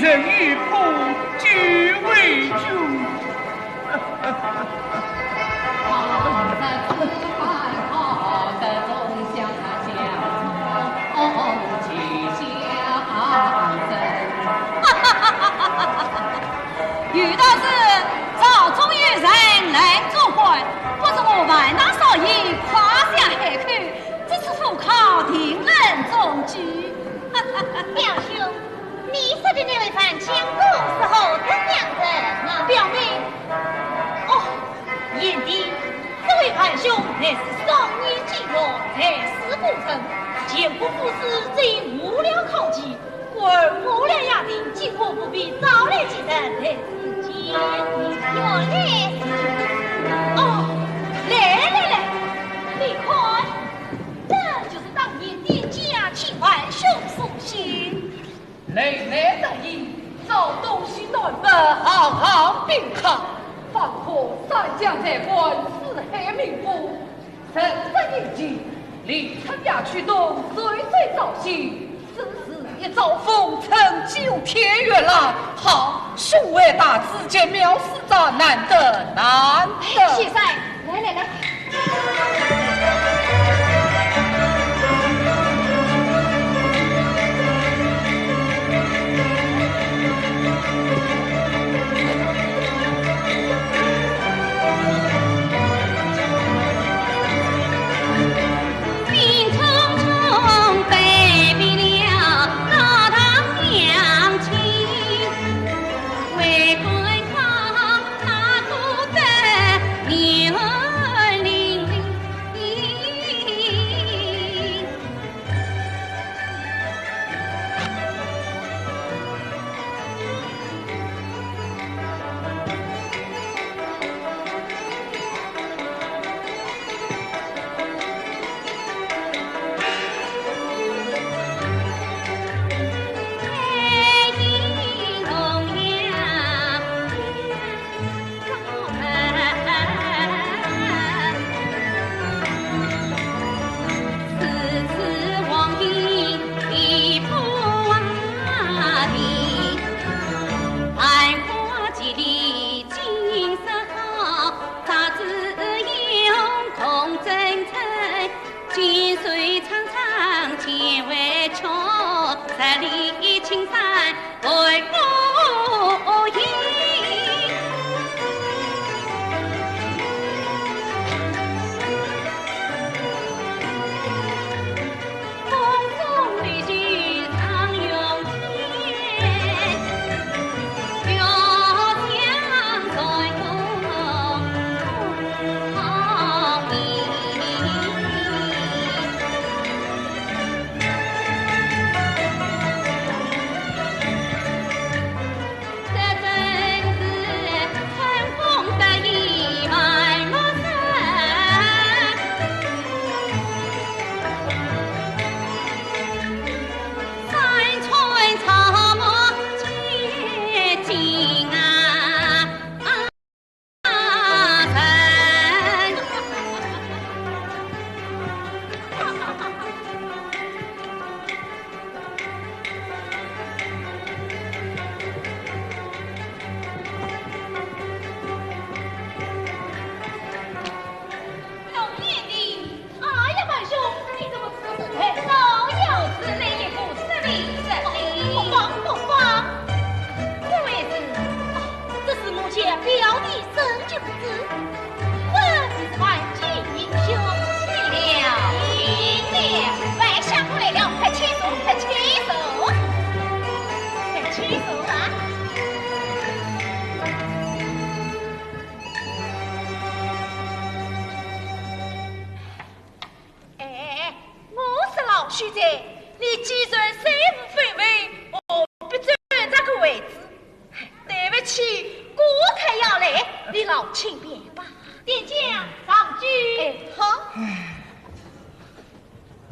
人玉仆俱为主。遇到是赵忠与人来作怪，不知我万大少爷夸下海口，这次赴考定人中举。表兄，你说的那位范强公是后怎样人呢？表妹，哦，言弟，这位范兄乃是少年寂寞，才思不成，见过夫子虽无聊考级，故而我俩雅定今后不必早来几人来自见你我来。哦，来，你看，这就是当年的家亲范兄所写。累得意，找东西南北，行行并行，方可三江在关，四海名府，神色严谨，离城衙驱动，岁岁造新，时时一遭风尘，9天月来，好，数位大字见妙事长，难得。谢帅，来。须在，你既然身无非为，我必占这个位置。对不起，郭太要来，你老请便吧。殿将上句。好。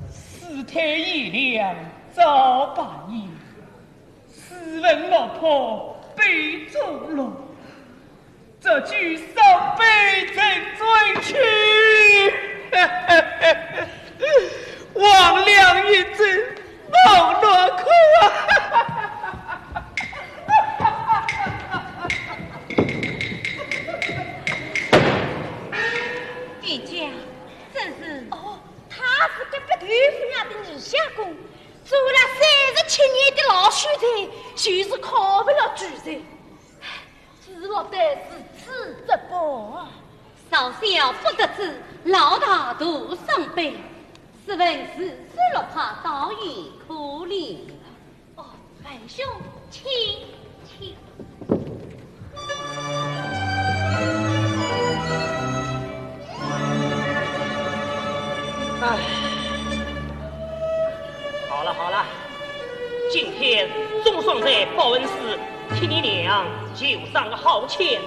四太爷娘早半夜，试问老婆被捉了，这句上辈怎追去？王娘一阵梦落哭啊！老小不得志，老大徒伤悲。试问是谁若怕倒于可怜？哦，范兄，请。哎，好了，今天总算在报恩寺替你娘救上个好钱，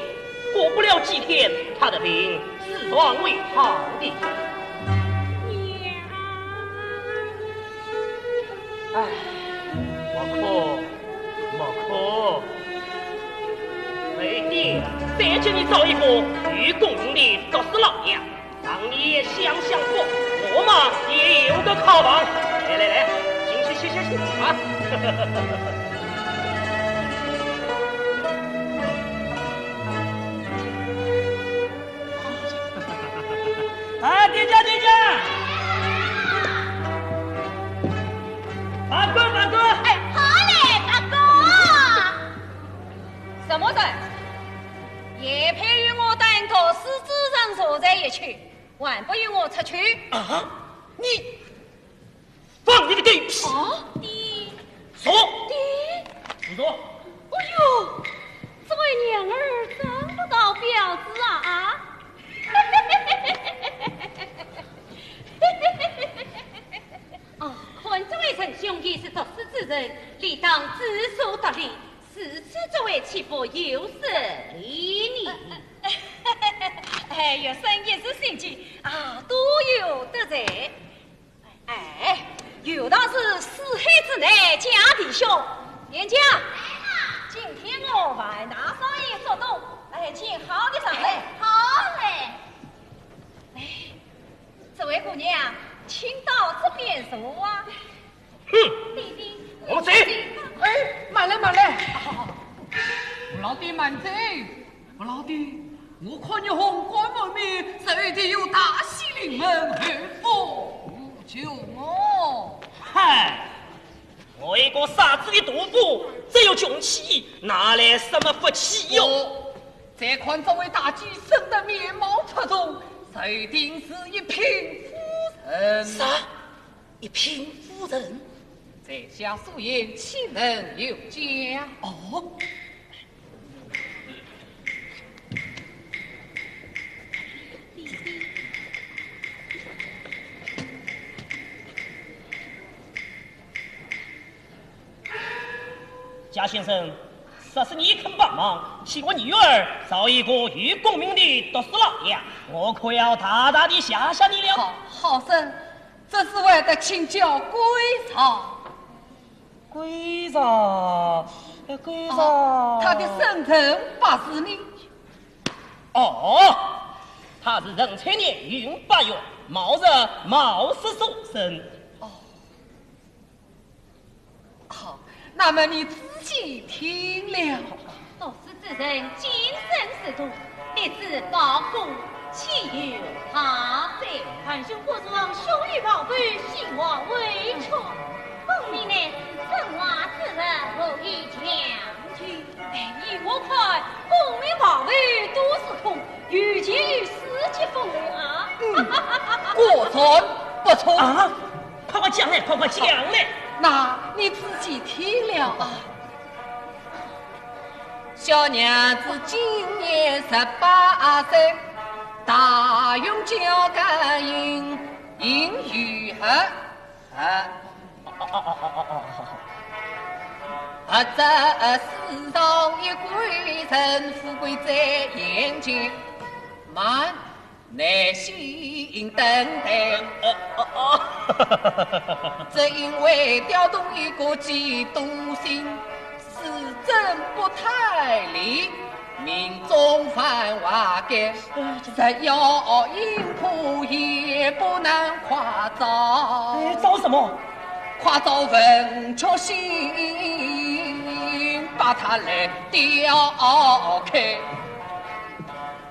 过不了几天，她的病自然会好的。娘，哎，莫哭，妹弟，再叫你找一个与共的都是老爷，让你也享福。我嘛也有个靠房，来，进去歇啊！啊，爹家，法官，哎，好嘞，大哥。什么人？也配与我单个私自上所在一去，还不与我出去？啊！你放你的狗屁！啊，爹，说，爹，不说。哎呦，这位娘儿真不到婊子啊！啊，看这位陈兄也是读书之人，理当知书达理，此次这位岂不有失礼你？哎，有生也是心机啊，多有得罪。哎，有道是四海之内家弟兄，连家。今天我外大少爷说动，哎，请好的上来。好嘞。哎，这位姑娘，请到这边坐啊。哼，弟弟，我走。哎，慢来，我老弟慢走，我老弟，我看你红光满面，这一定有大喜临门，何福救我？嗨，我一个傻子的赌夫，只有穷气，哪来什么福气哟？再看这位大姐生得面貌出众，一定是一品夫人。啥？一品夫人？在下所言岂能有假？哦。贾先生，若是你肯帮忙，替我女儿找一个有功名的读书老爷，我可要大大的谢谢你了。好生，这是为了请教归朝。归朝，他的生辰八字呢？哦，他是壬辰年运8月卯日卯时所生。好，那么你仔细听了。读书之人谨慎适度，弟子报国岂有他在？韩兄国中兄于宝贝，兴亡未全。奉命乃是镇华之人，我已将军。哎，依我看，功名宝位都是空，有钱于世界风啊！过错不错啊！快讲来！那你仔细听了啊。小娘子今年18岁，大勇交感应如何？这世上一归人，富贵在眼前，慢耐心等待。只因为调动一个嫉妒心，时政不太理，民众繁华改，只要硬铺也不能夸张。招什么？夸照文曲星，把它来调开。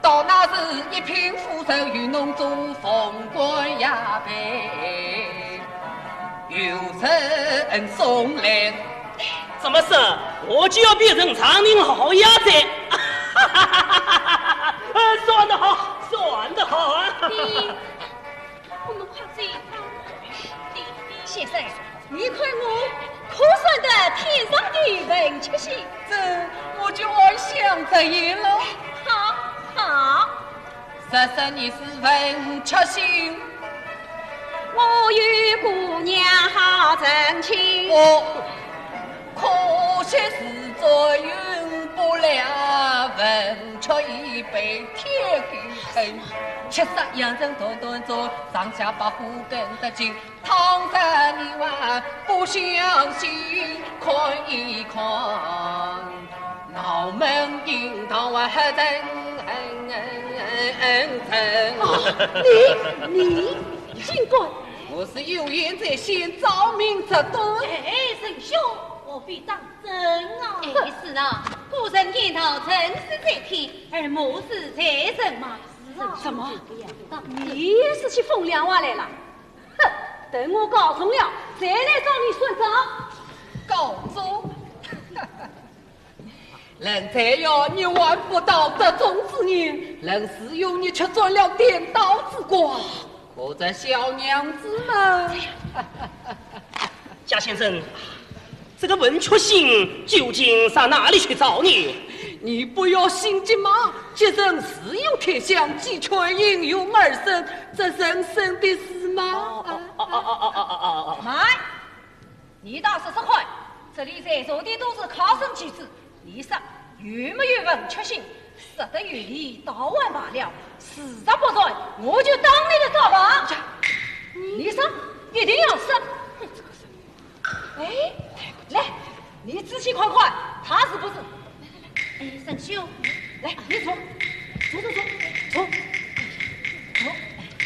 到那时一品夫人与侬做凤冠雅佩，有人送来。怎么是？我就要变成长宁好鸭子。算得好，算得你文曲星，这我就按想这样了。好，好，这你是文曲星，我与姑娘好真情。可惜是做云不了，文曲已被天给坑。七十洋人短短做，上下把虎跟得紧。唐山你还不相信，看一看，脑门樱桃啊，你尽管，我是有言在先，照明这段。哎，神兄，我必当真啊！哎，是啊，古人言道，成事在天，而谋事在人嘛。什么？你也是去风凉话来了？哼！等我告终了，再来找你算账。告终？人才要你玩不到这种之年，人是有你却做了颠倒之瓜。可这小娘子呢？贾先生，这个文曲星究竟上哪里去找你？你不要心急嘛，这人是有天相，鸡却应运而生，这人生的事嘛。来，你倒是快，这里在座的都是考生举子，你说有没有文曲星？实得有理，到晚罢了。事实不在，我就当你的大王。你说一定要说。哎，来，你仔细看看，他是不是？哎，神兄，来，你坐，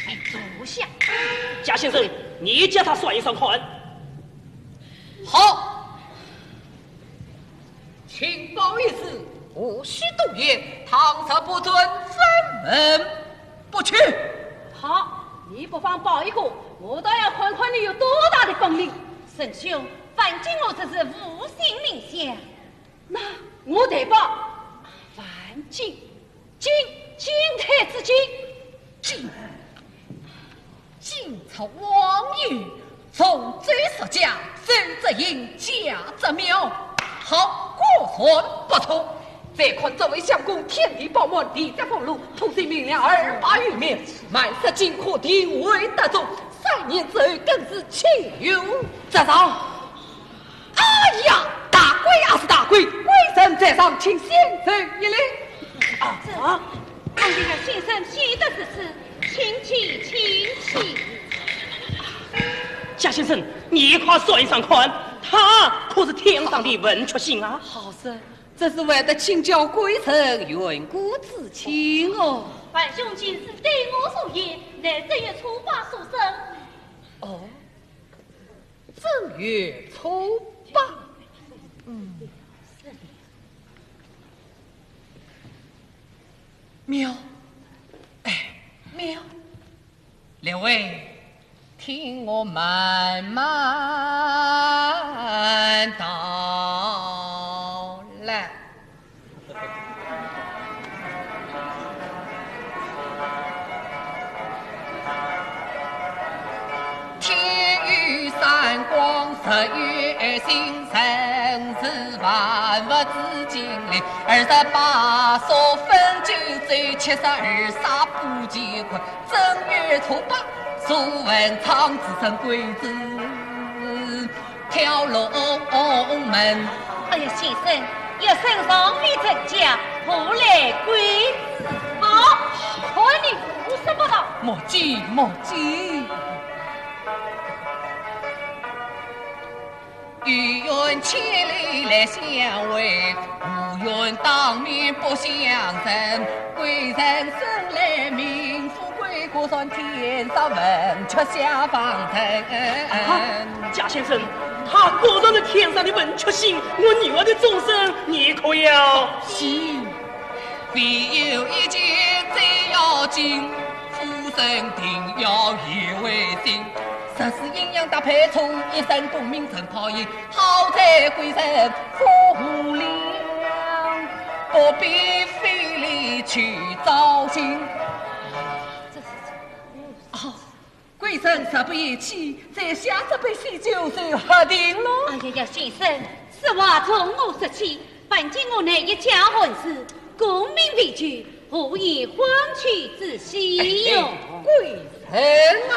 哎，坐下。贾先生，你叫他算一算看。好，请报一事，无需多言。唐朝不准，分门不去。好，你不妨报一个，我倒要看看你有多大的本领。神兄，反正我这是无心领相。那我得报，凡金太子晋朝王爷从追十家，身则英，驾则妙，好过算不错。再看这位相公，天地饱满，地家俸禄，土地明亮，28余面，满室金库，定位得中。3年之后更是青云直上。哎呀，大贵啊是大贵，贵神在上，请先生一礼。王家先生喜得之事，请起。贾先生，你快算一算看，他可是天上的文曲星啊！好事，这是为了请教贵神远古之情哦。范兄今是对我所言，乃正月初八所生。哦，正月初八。妙，妙。两位，听我慢慢道来。天雨散光，10月星辰是万物之精灵，28所分九州，72杀不结婚。正月初八，素文昌子升贵子跳龙门。哎呀，先生，要升上非正家，何来贵子？好，看你胡说八道。莫急。欲愿千里来相会，无愿当面不相认。贵人生来名富贵，过上天上文曲下方尘。贾先生，他果然是天上的文曲星，我女儿的终身，你可要心。必有一件最要紧，夫人定要以为心。这是阴阳搭配出一身功名真讨厌，好在贵人福良，不必费力去糟心。贵人实不言弃，再下这杯喜酒就喝定了。哎呀，先生，此话从我说起，本今我内一家婚事，功名为据，何以婚娶之喜哟？贵人啊！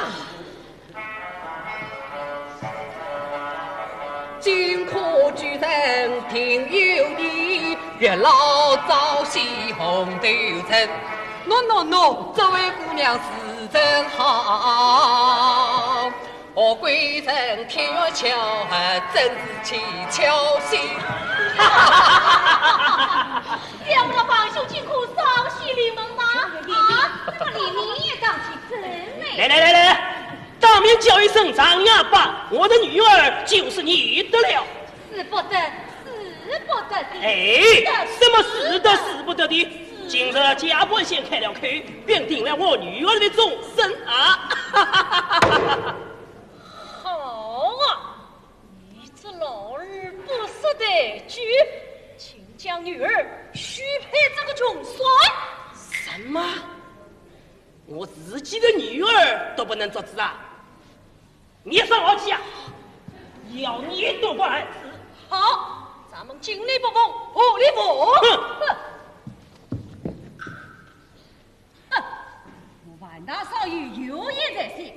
金科举人听有你，月老早喜红豆橙。喏，这位姑娘是真好，我贵人天月桥真是乞巧心。两位帮兄金库稍息临门吗？这么你也当起真美？来，当面叫一声张阿爸，我的女儿就是你的了。死不得，死不得的。哎，什么死的死不得的？今日家本县开了口，便定了我女儿的终身啊！好啊，你这老儿不识得举，请将女儿许配这个穷酸。什么？我自己的女儿都不能做主啊！你上我家，要你多管儿子。好，咱们今里不逢，后里不。万大少爷有言在先，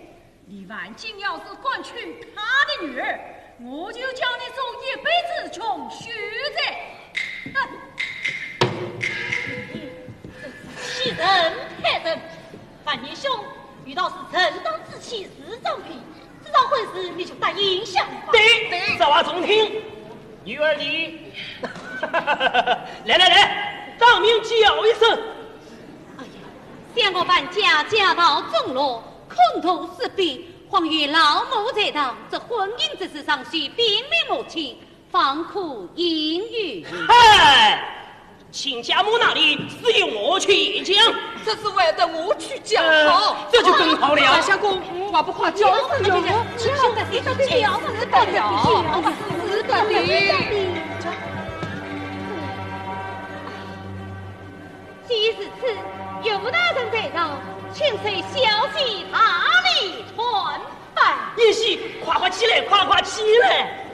你万金要是管娶他的女儿，我就叫你受一辈子穷学在。欺人害人，范年兄遇到是正当之妻是张皮，这桩婚事你就答应下吧。对，这话中听。女儿你，来，当面叫一声。想我伴家道中落，空头失笔，况与老母在堂，这婚姻之事上须禀明母亲，方可应允。嗨，亲家母那里只有我去讲，这是为了我去讲好，这就更好了。相公，话不夸张，有亲兄的死的了，死的了，死的了。既是此，尤大人在堂，请随小姐哪里传办？也许夸起来，夸起来。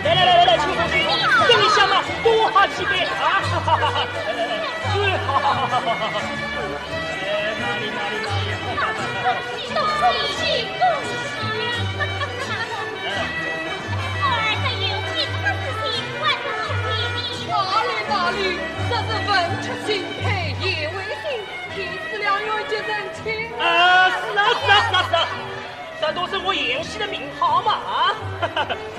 来，请上去，跟你想嘛，多喝几杯啊！哪里！恭喜！儿子有金科之心，万不可逆。哪里？这是文出心配也为心，天赐良缘结人情。是啊，这都是我演戏的名号嘛啊！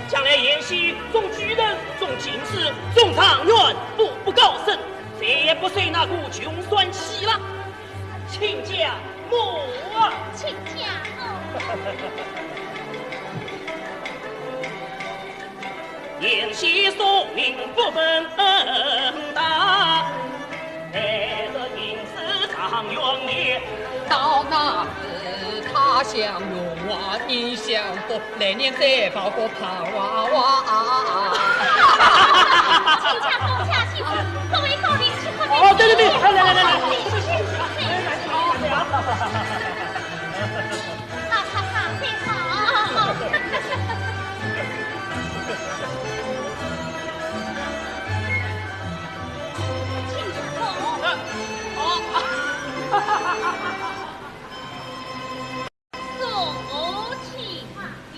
将来演戏中举人、中进士、中状元，步步高升，再也不随那股穷酸气了。亲家母啊，亲家母。演戏送命不分大，带着银子长远也。到那时他乡有娃，你相逢，来年再抱个胖娃娃。亲家公家幸福，各位高邻去喝杯。哦，对，来。真好。亲家公。送去旁边。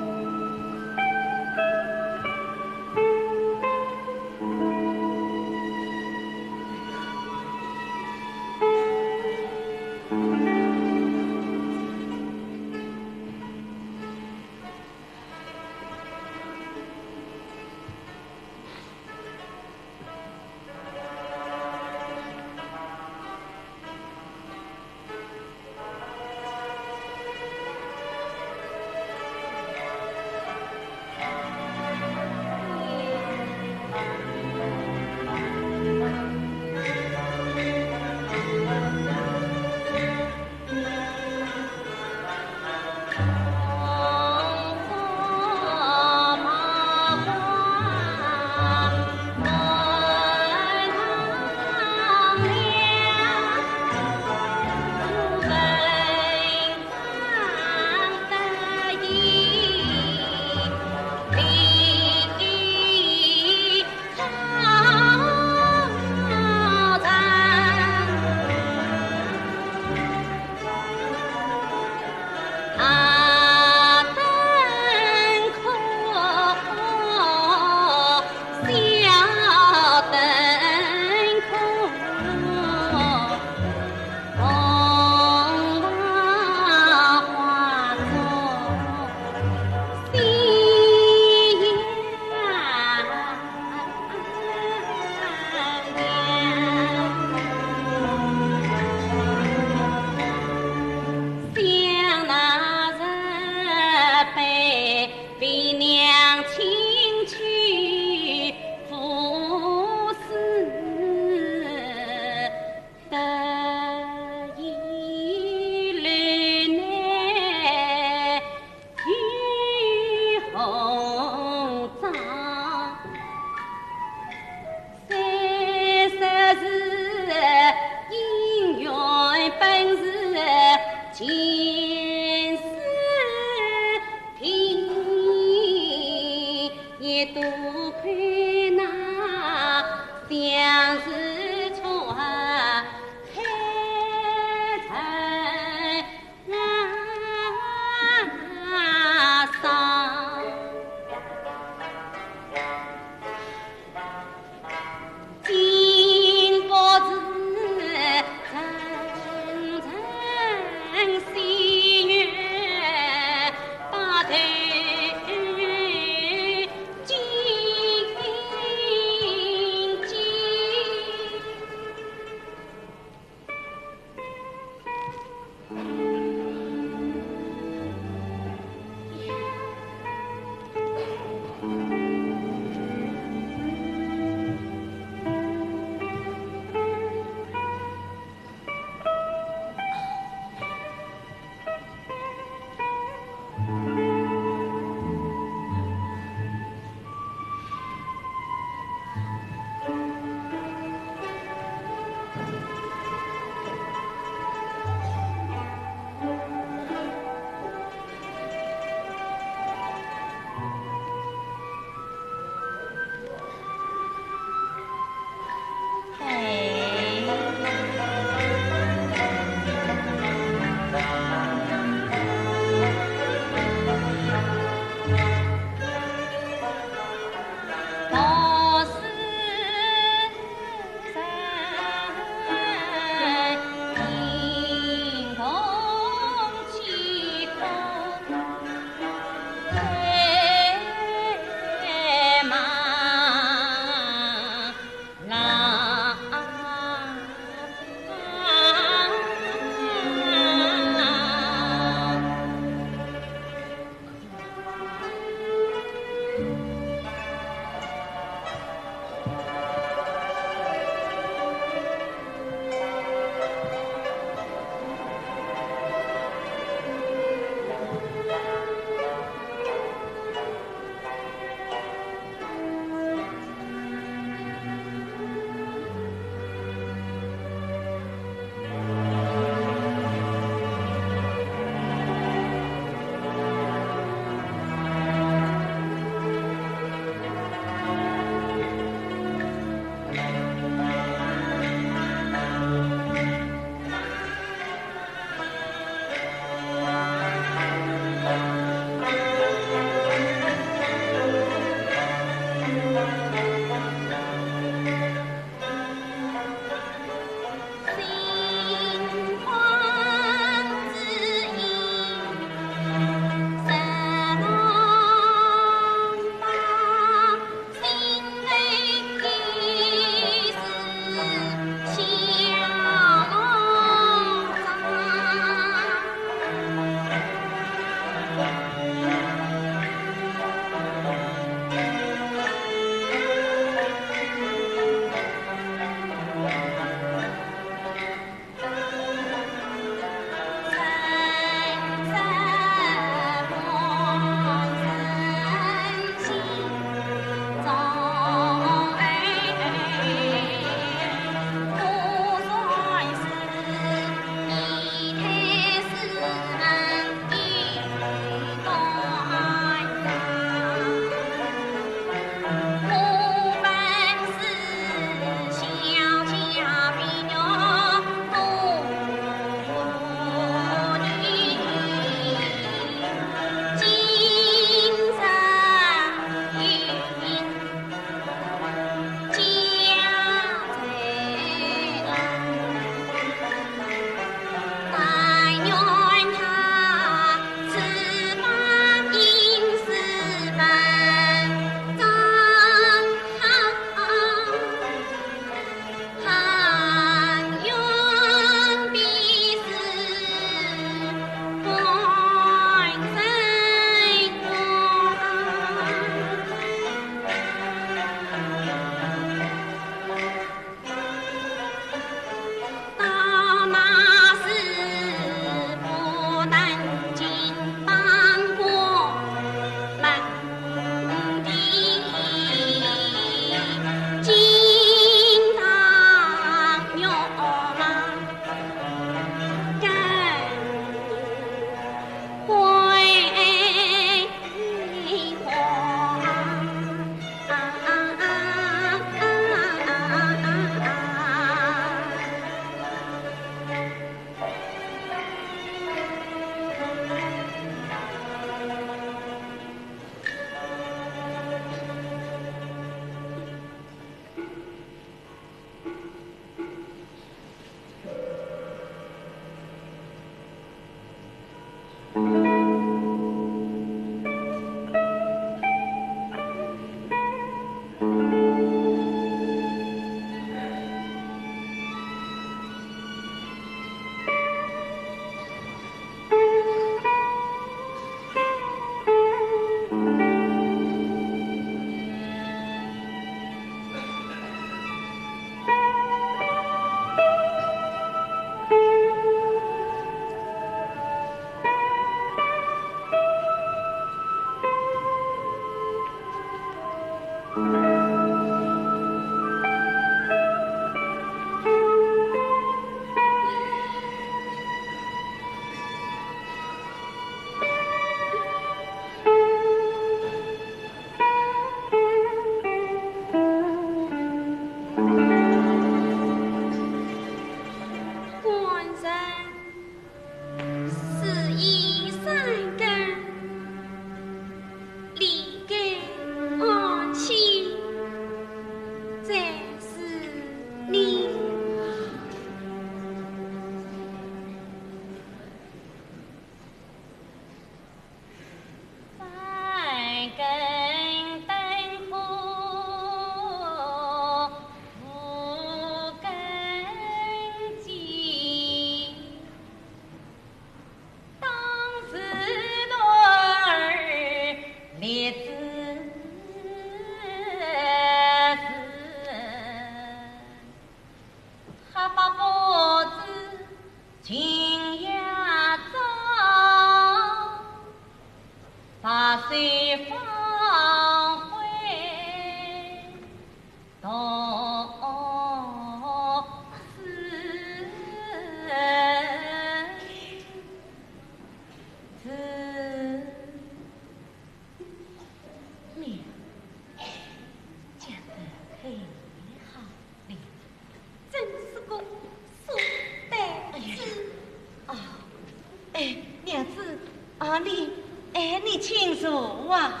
你请坐啊。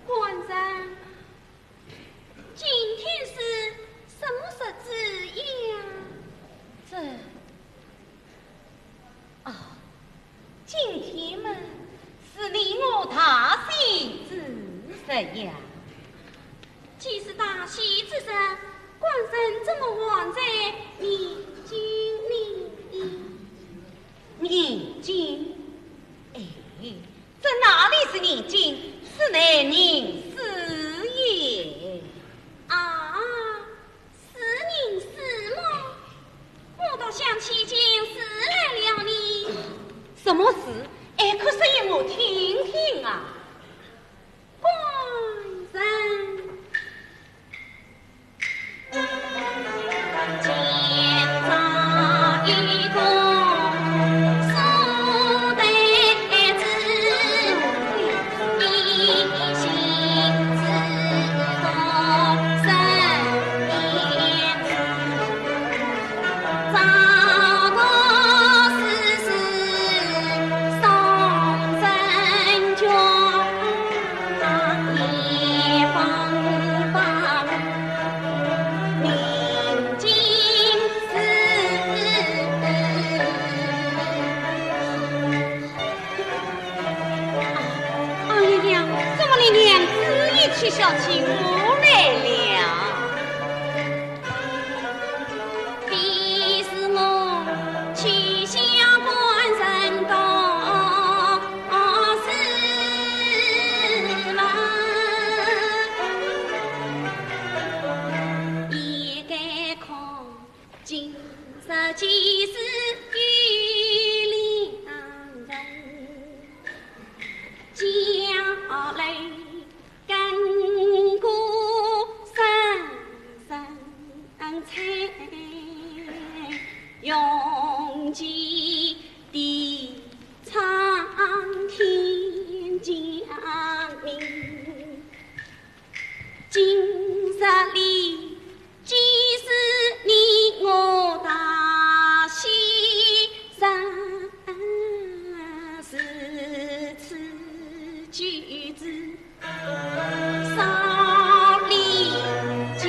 官人，今天是什么日子呀？今天嘛是你我大喜之日呀。既是大喜之日，官人怎么还在念经？这哪里是念经，是男人事业啊！是人是吗？我倒想起件事来了呢。什么事？可说给我听听啊！官人。小青我来了，必是我去向官人告示了，也该看今日既是与两人将来。永记的苍天将明，今日里既是你我大喜日，是此举子少礼敬。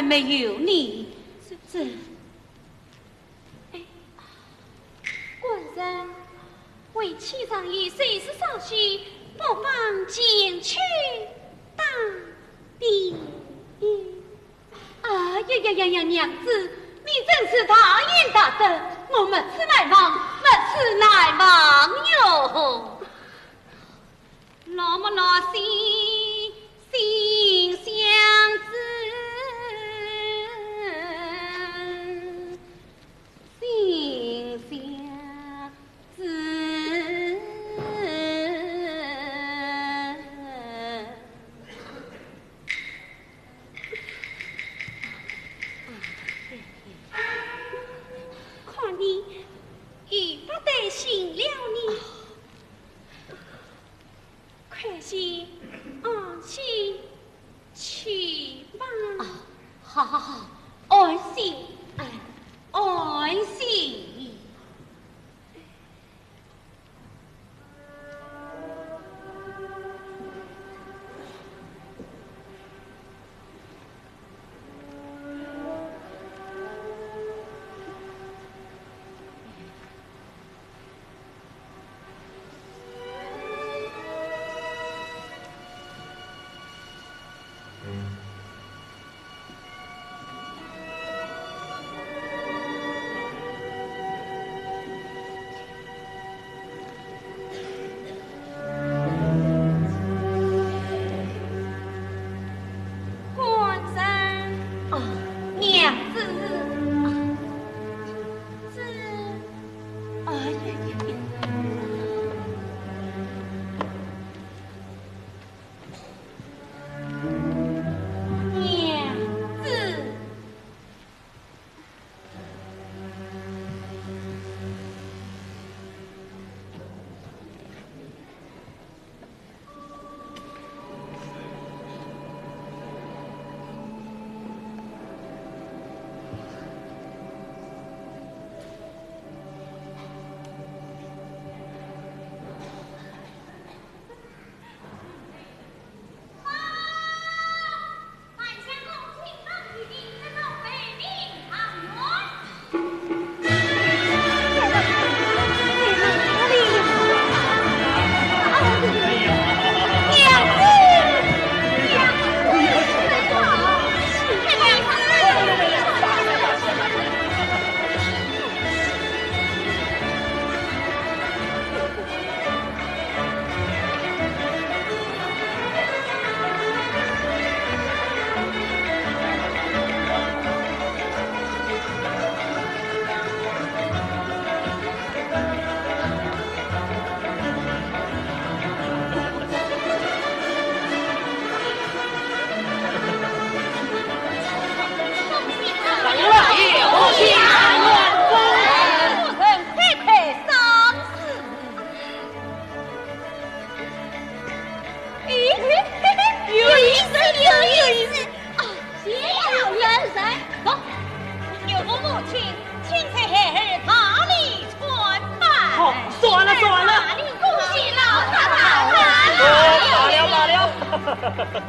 没有你，这，官人为妻上衣随时稍息，不妨进去当兵。呀，娘子，你真是大言大德，我没此乃忙，没此乃忙哟。那么那心相知。好，安心，安心。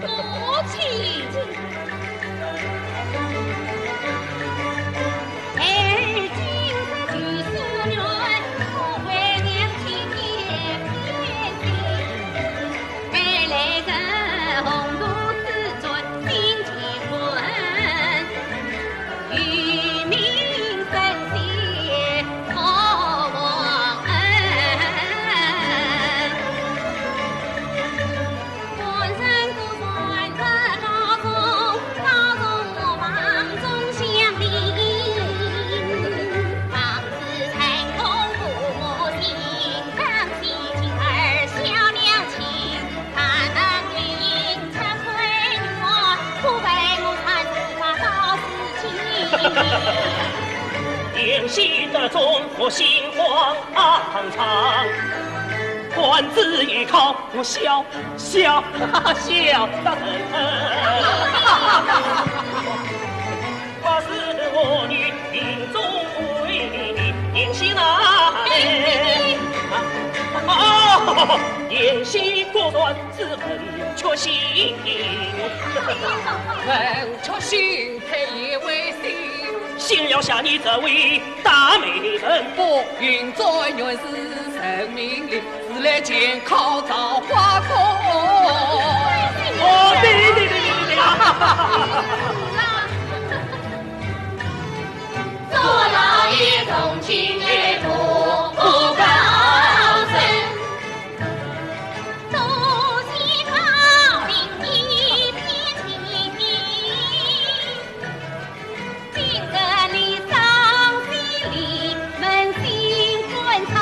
母亲，而今是4年，我为娘亲也偏心，未来人红土之尊新结婚，与民生息可忘恩。中我心慌长。官子一考，我笑得很。我是我女命中贵，言行那嘞？言行果断是很确信，很确信配也为心。幸了下你这位大美人，不云在原是生命里，是来监考造化功。哦，对做老爷同情也不高深，都西高明一片地平，今日里上西里扪心观察，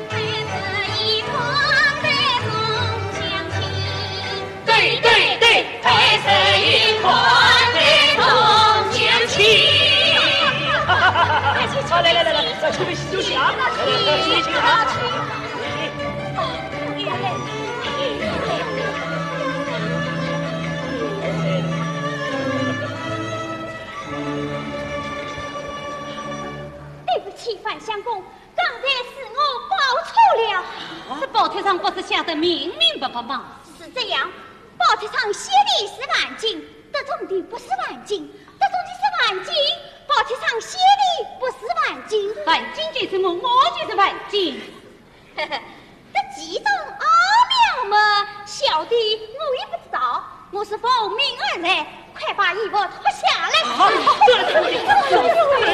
还是一方的中相亲。对，还是一方的中相亲。来，休息啊！去啊！对不起，范相公，刚才是我报错了。这报帖上不是写的明明白白吗？是这样，报帖上写的是万金，得中的不是万金，得中的是万金。报帖上写的不是万金，万金就是我就是万金。呵呵，这其中奥妙嘛，小弟我也不知道。我是奉命而来，快把衣服脱下来。这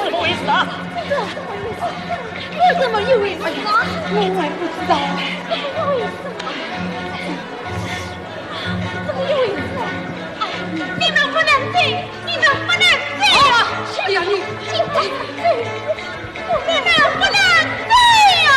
怎么回事啊？我怎么有回事啊？我也不知道。怎么有回事？怎么有回事啊？你们不能醉，你们不能醉呀！哎呀，你你们不能醉呀！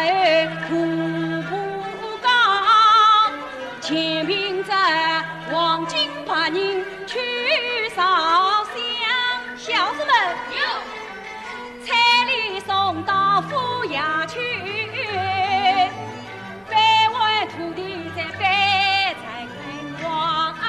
儿苦不高，前平在黄金把人去烧香。小子们，彩礼送到府衙去，百万土地在百财兴旺。好。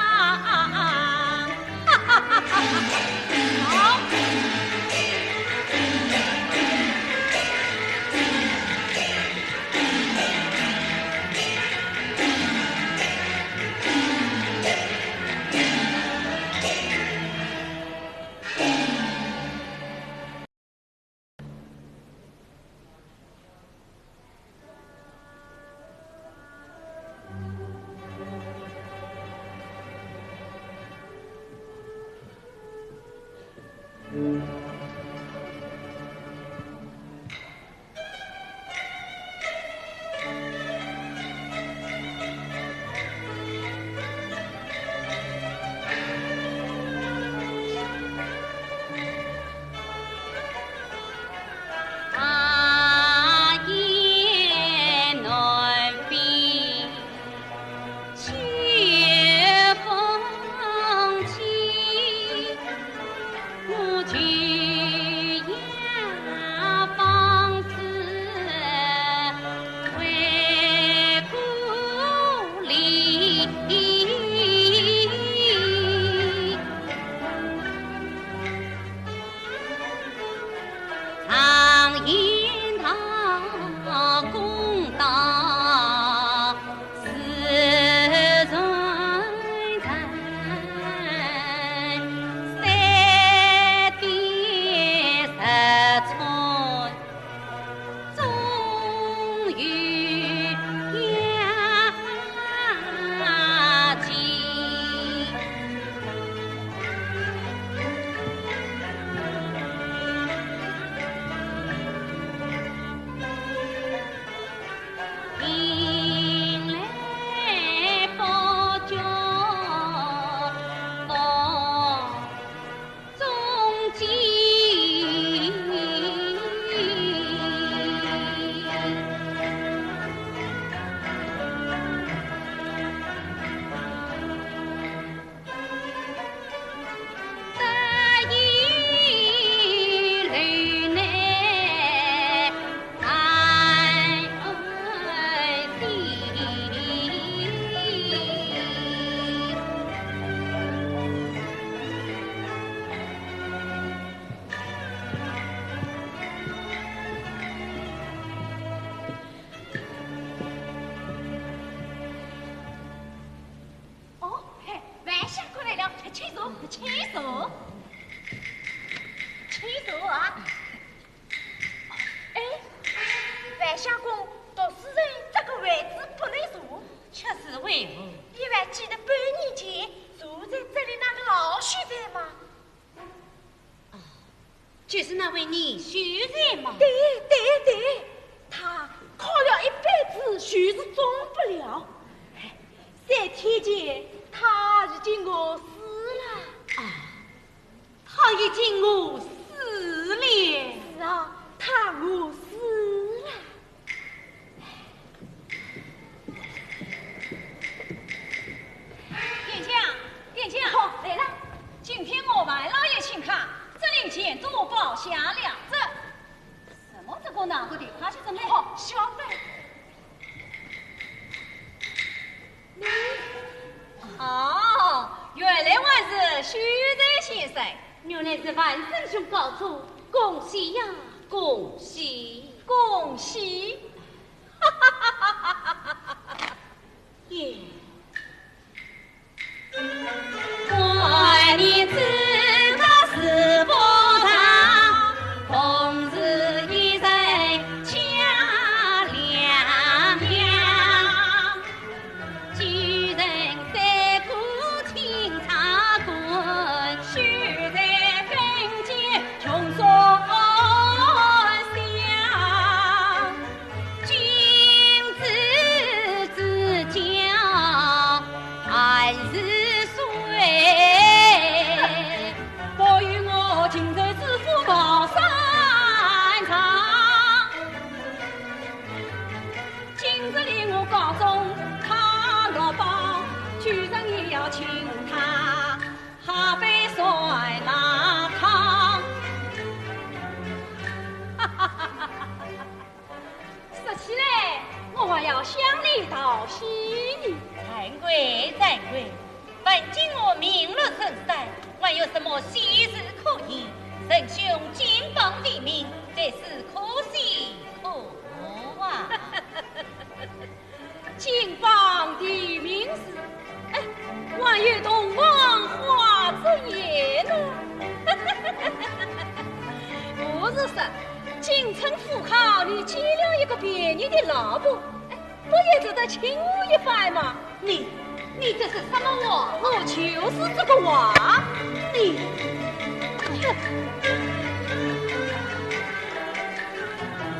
就是那位女婿人嘛。对，他考了一辈子，就是中不了。在天界，他已经饿死了。啊，他已经饿死了。是啊，他饿死了。店家，好来了。今天我万老爷请客。这令前多报下两折，什么这个哪个地方去怎么？好，晓得。哦，原来我是徐才先生，原来是万圣兄告诉，恭喜呀，恭喜，恭喜！哈哈哈哈哈哈哈哈！耶！我你知。是不长，同是一人恰凉凉。举人三股清茶滚，须在分间穷说香。君子之交，还是谁？有什么喜事可言？仁兄金榜题名，这是可喜可贺啊！金榜题名时，哎，还有同王花之言呢。不是说，京城府考你娶了一个别人的老婆，哎，不也值得亲我一番吗？你这是什么话？我就是这个话。你，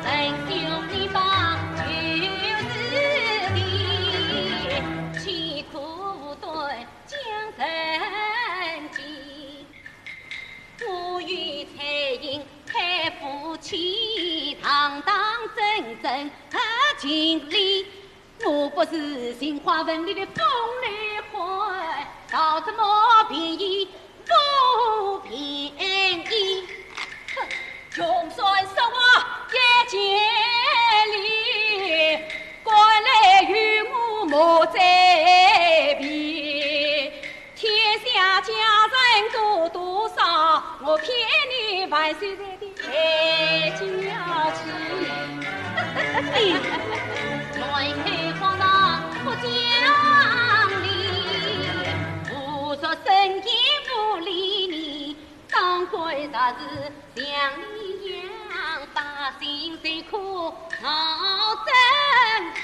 仁兄你帮就是的，凄苦对江人情，我与彩英开夫妻，堂堂正正合情理。我不是杏花纹里的风里花，到怎么便宜不便宜？哼，就算是我也见理，归来与我莫再别。天下佳人多少，我骗你万岁在的太娇气。来开皇上不讲理，我说深夜不理你，当归啥子像你样，百姓谁苦熬真非？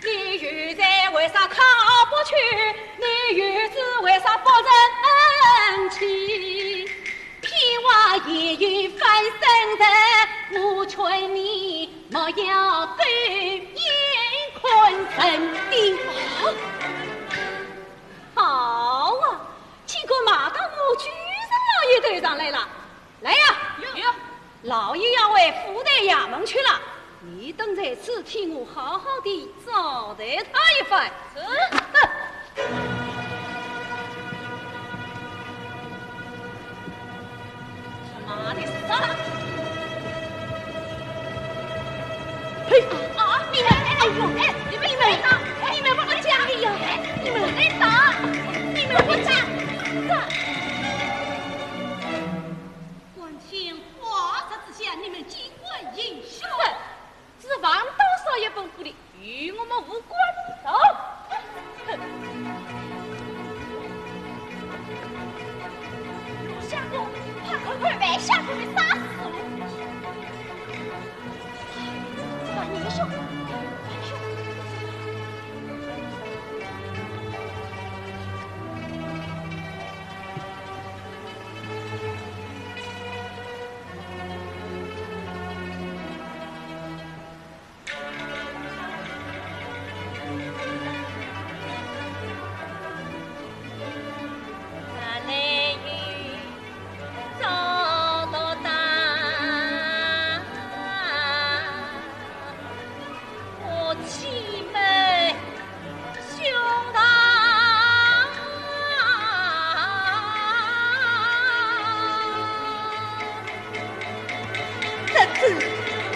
你现在为啥考不去？你原子为啥不争气？偏话言语翻身的，我劝你莫要对眼困神的。好啊，请可马到我举上老爷头上来了。来呀，老爷要回府台衙门去了，你等在此替我好好的招待他一番。妈的杀！嘿啊！你们，哎呦，哎，你们打，你们把我夹，哎呦，你们打，你们不打，官清华色之下，你们尽管英雄，是王刀少爷吩咐的，与我们无关。走。下公，快把下公给杀死了！把你们兄，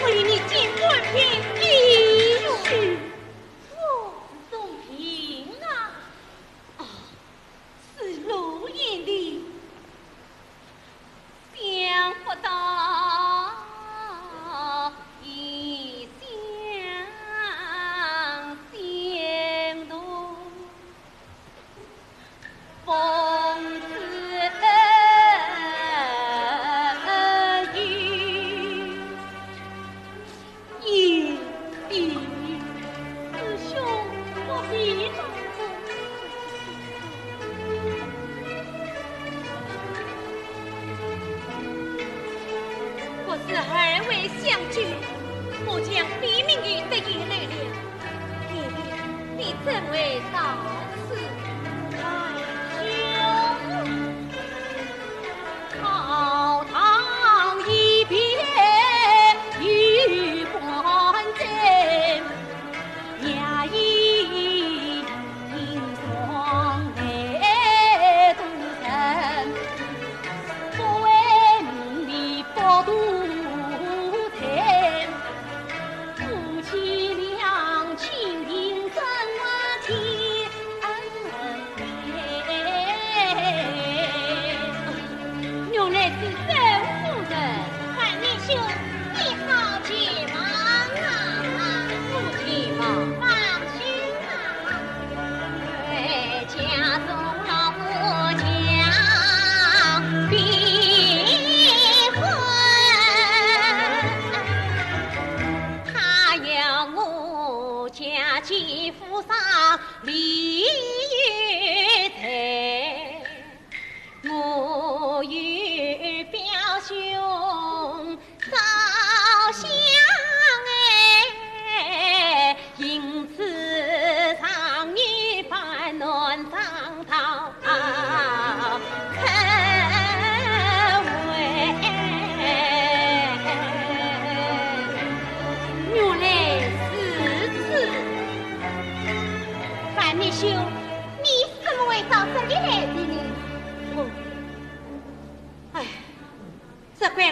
为你金冠平一许，我宋平啊，是陆演的，想不到异乡相同，风姿。是二位相聚，我将黎明的得意来了。弟弟，你怎会到此来兄？堂堂一别玉关阵，衙役银双来渡人，不为名利剥夺。夫妻俩情定真话天，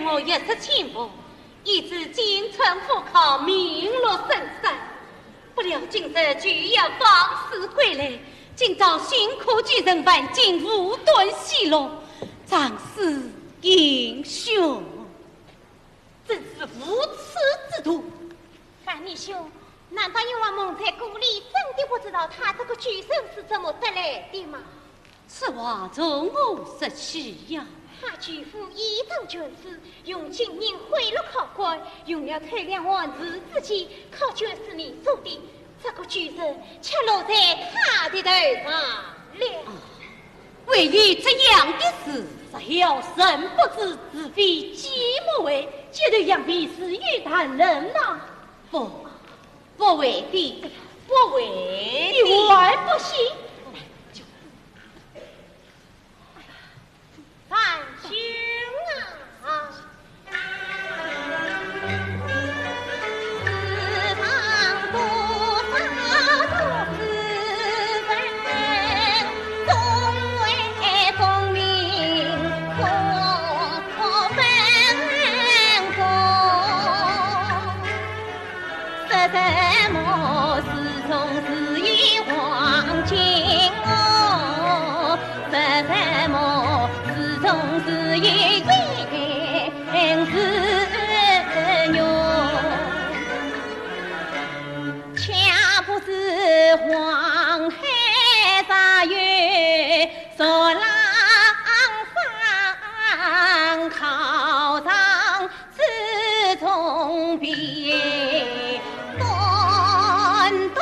我一时轻浮，以致京城户口名落孙山。不料今日居要放肆归来，今朝辛苦举人万竟无端奚落，仗势英雄，真是无耻之徒。范秘兄，难道有王蒙在故里真的不知道他这个举人是怎么得来的吗？此话从何说起呀？他举夫一等军师，用金银贿赂考官，用了推两万字之计，靠就是你做的。这个举人却落在他的头上了。为于这样的事，只要神不知是非即莫为，绝对养必是与他人呐。不为的，不为的，万不行。范兄啊！黄海大月，坐浪翻考场，此中别端多。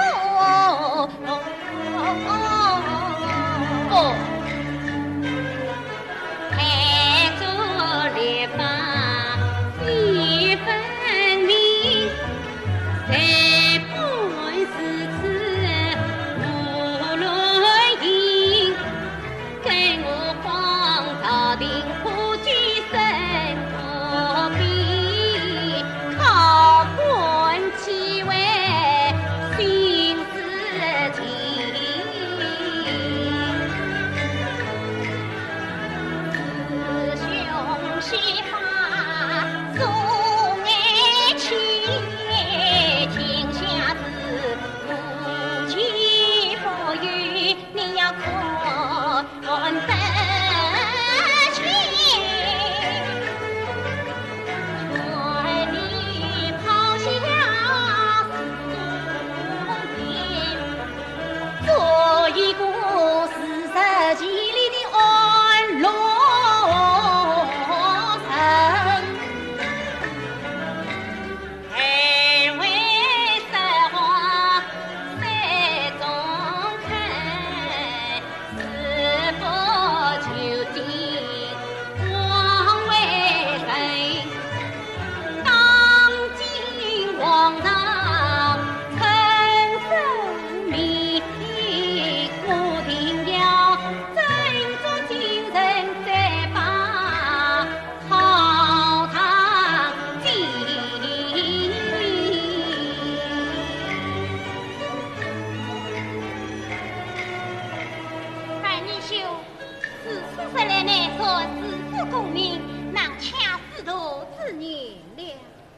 台州列法几分明，在本是此。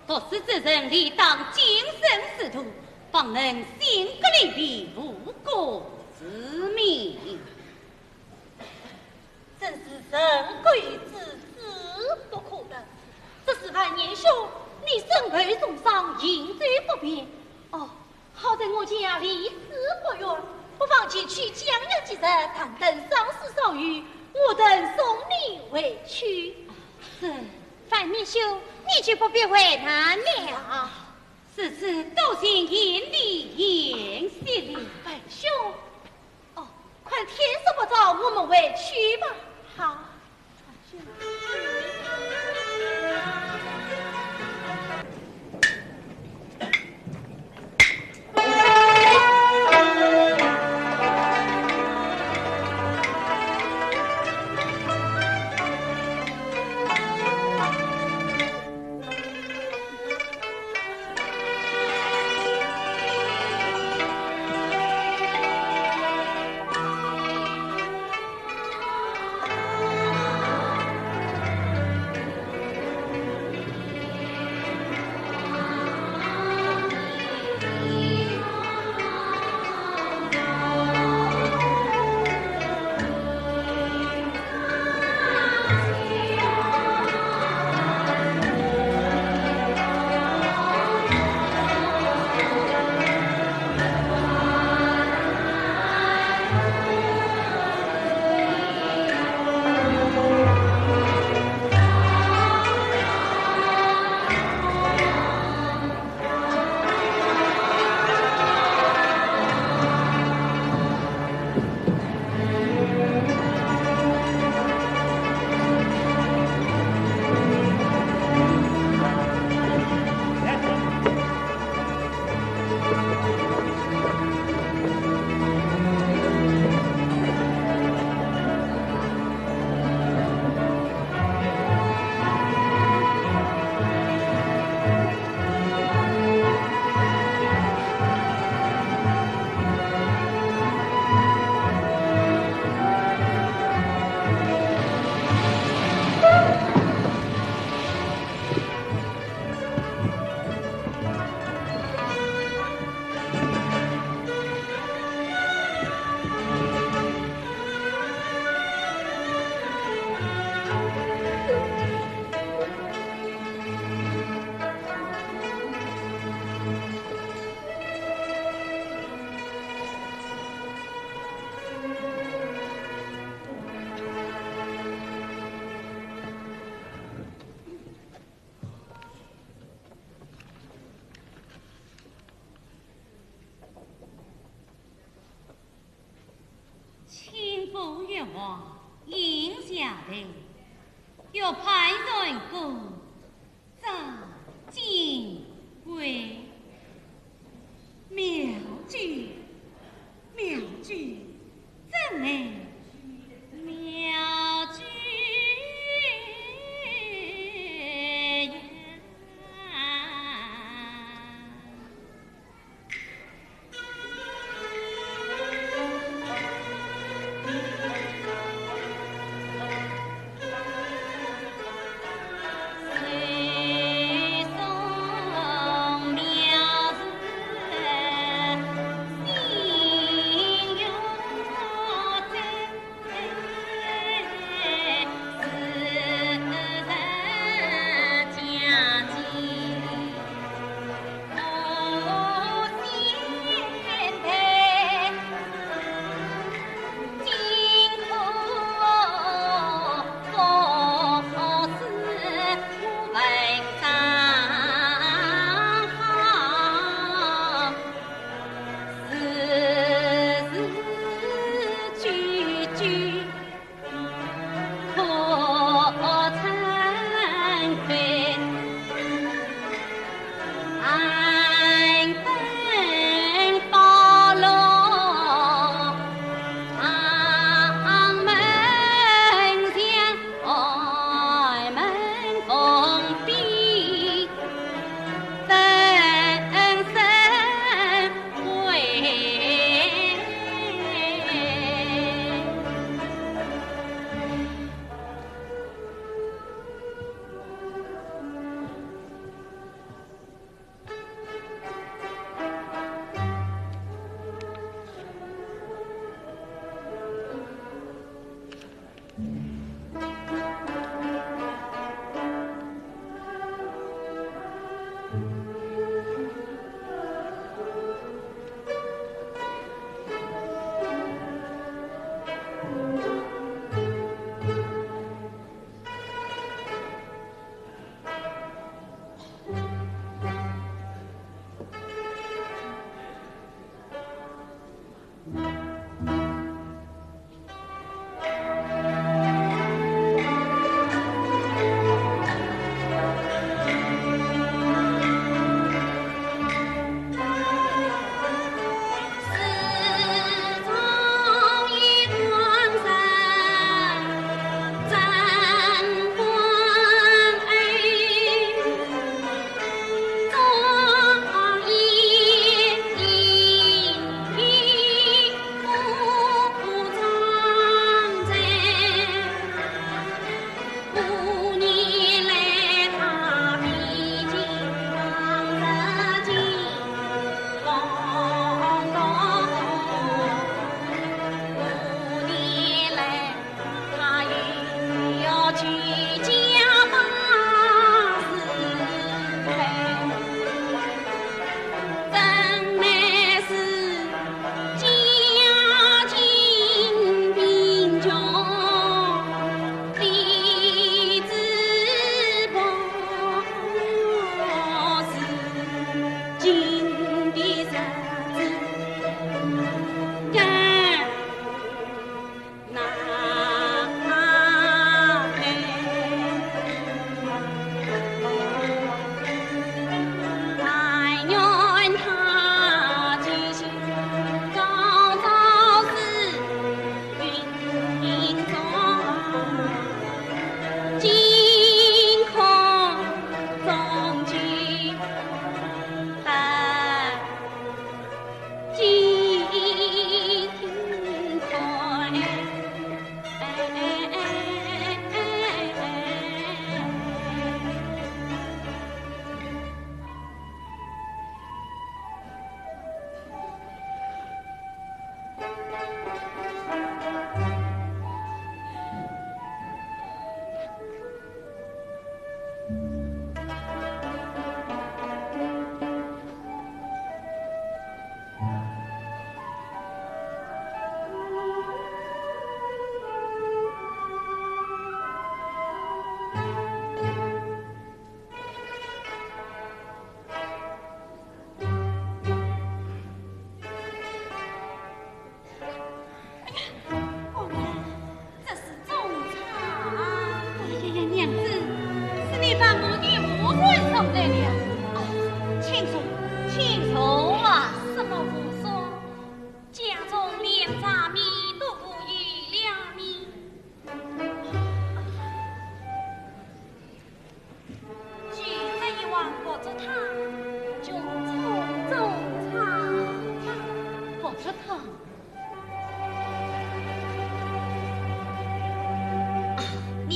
读书之人理当谨慎仕途，方能心格立地，无国之民。真是人贵之子不可得。这是范年兄，你身为重伤，应罪不便。哦，好在我家离此不远，不妨前去江阳几日，谈等丧事稍愈，我等送你回去。是。范明兄，你就不必为难了。此次都行严厉严谢了，范兄。哦，快天色不早，我们回去吧。好。下头，要派人过张金贵。妙句，妙句，真美，妙句。心有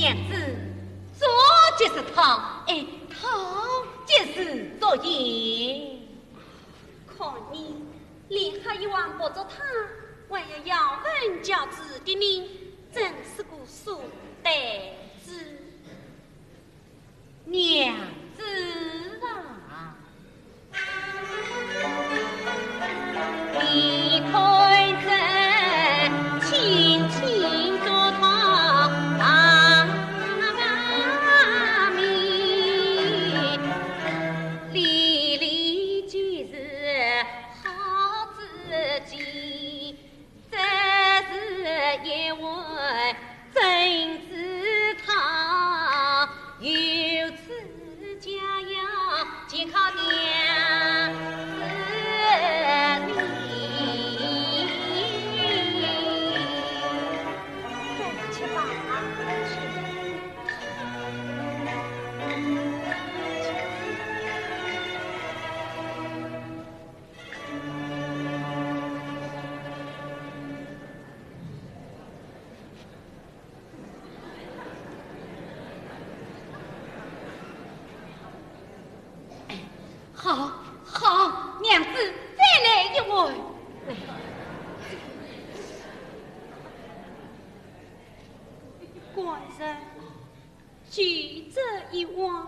娘子，左就是汤，哎，汤就是作业。看你连还一碗不做汤，还要问教子的你，真是个书呆子。娘子啊，你看这轻轻做汤啊米，里里就是好自己，这是一碗真子汤，有此家要健康娘子你。去吧，好，好，娘子再来一碗。官人，就这一碗，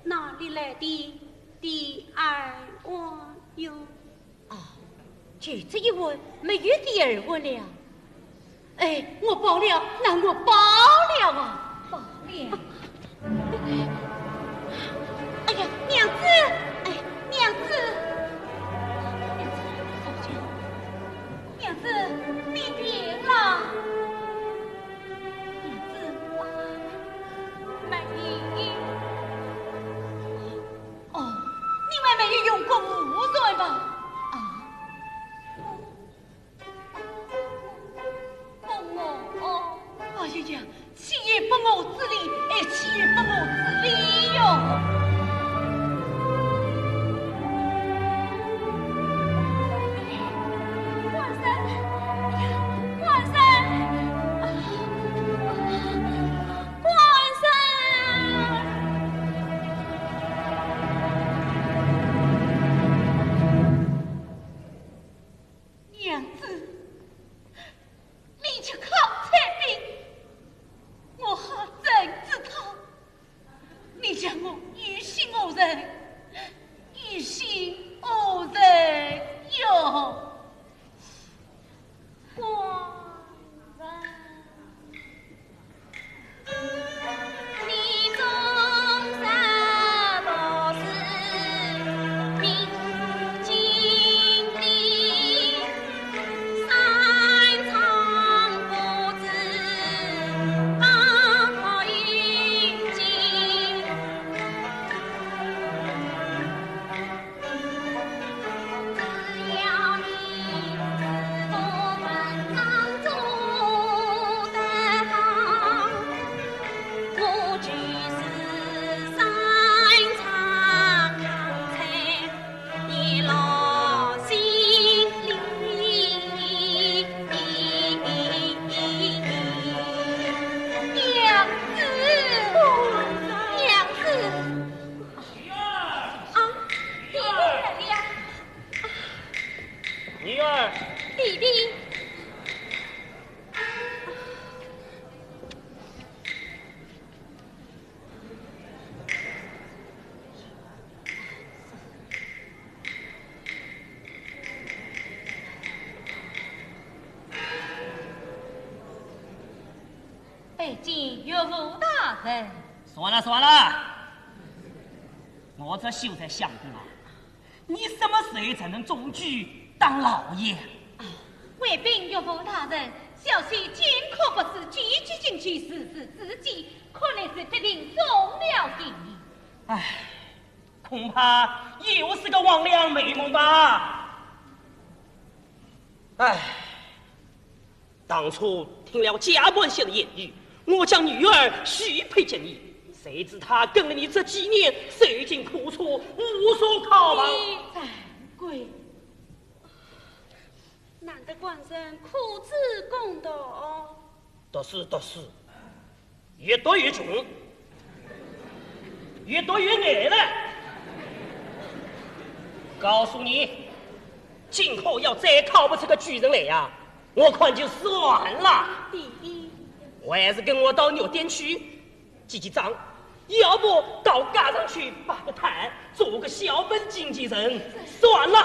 哪里来的第二碗哟？啊，就这一碗，没有第二碗了。哎，我包了，那我包了啊，包了。哎呀，娘子，哎，娘子，娘子，你病了。娘子，没哦，你还没有用过污水吧？啊，哦，哎呀，岂也不我之理，哎，岂也不我之理哟。拜见岳父大人。算了，我这秀才想的啊，你什么时候才能中举当老爷？回禀岳父大人，小婿尽可不是举进去试试自己，看来是必定中了定。唉，恐怕又是个魍魉美梦吧。唉，当初听了贾半仙的言语，我将女儿许配给你，谁知他跟了你这几年，受尽苦楚，无所靠帮。惭愧，难得官人苦自公道。都是，越多越重，越多越矮了。告诉你，今后要再考不出个举人来呀，我看就算了。弟弟，我还是跟我到牛店去记记账，要不到街上去摆个摊，做个小本经纪人，算了。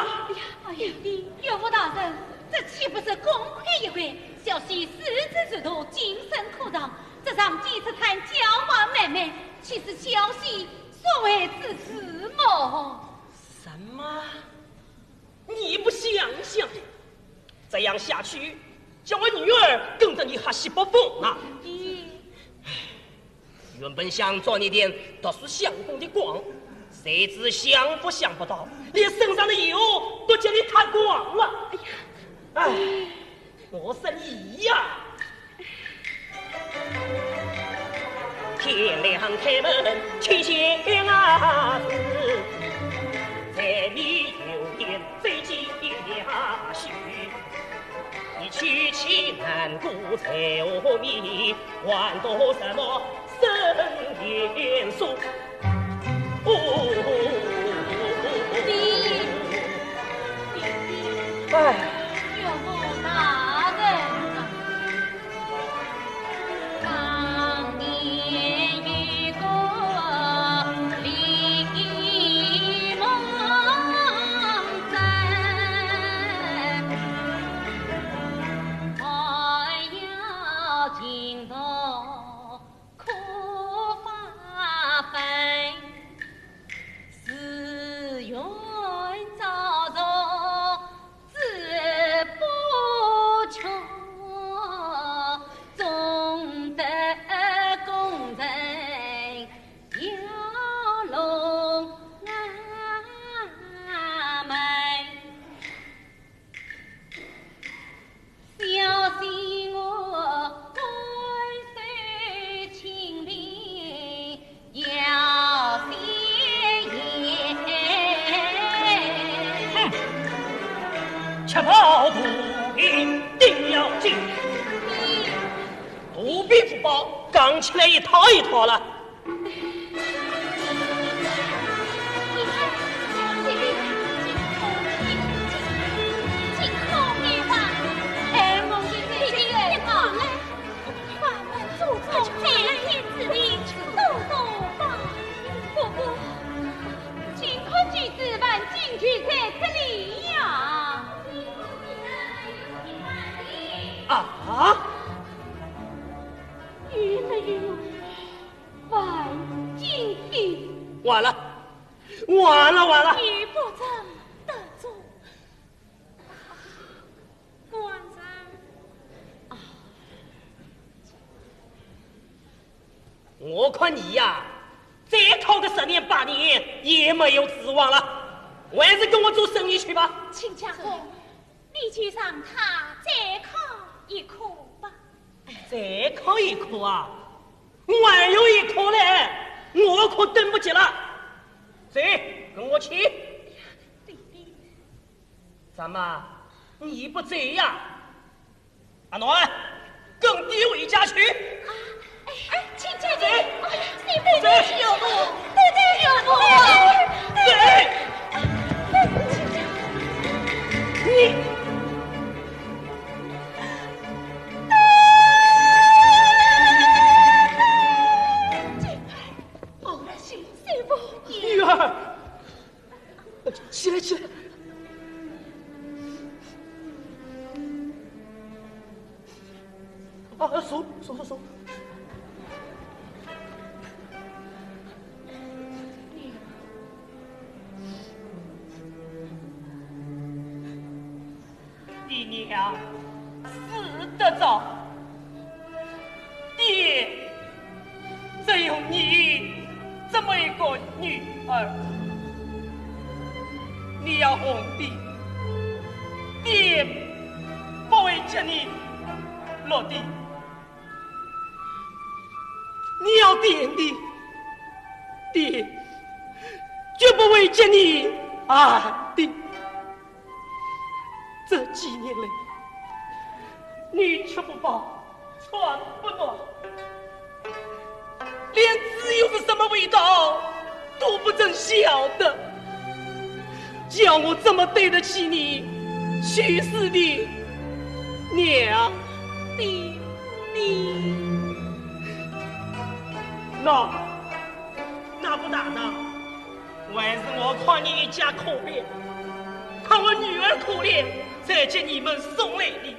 哎呀，弟弟，岳父大人，这岂不是功亏一篑？小婿识字之徒，精神可当，这场几次谈交往妹妹，岂是小婿所谓之事么？什么？你不想想，这样下去，叫我女儿跟着你哈西不疯啊！原本想赚一点读书相公的光，谁知想不到，连身上的油都叫你贪光了。哎呀，我生疑呀！天亮开门去见阿子，柴米油盐飞机下去，一曲起难过柴火米，换到什么生严肃。哎。吃饱肚皮定要紧，肚皮不饱，刚起来一套一套了。啊！有没有万金币？完了，完了，完了！你不曾得中，官人。我看你呀，再考个10年8年也没有指望了，还是跟我做生意去吧。亲家公，你去让他再考一科吧。再考一科啊？还有一科嘞，我可等不及了。走，跟我去。弟弟，怎么你不走呀？阿暖，跟爹回家去。哎，亲家公，你走，有不？对，有不？对。你。女儿，起来，起来！啊，手！爹娘死得早，爹只有你这么一个女儿，你要哄爹，爹不会叫你落地，你要点的，爹绝不会叫你爱的。这几年来，你吃不饱，穿不暖，味道都不曾晓得，叫我怎么对得起你去世的娘的你？那不打的，还是我看你一家可怜，看我女儿可怜，才将你们送来的，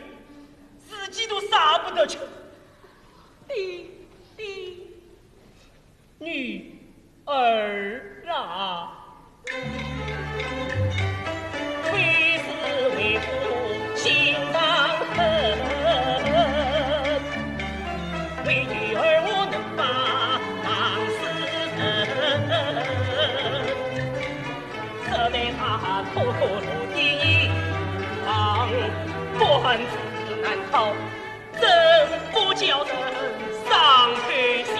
自己都舍不得去。女儿啊，为死为父心当恨，为女儿我能把忙死责备他偷偷入地方，官司难逃，怎不叫人伤透心？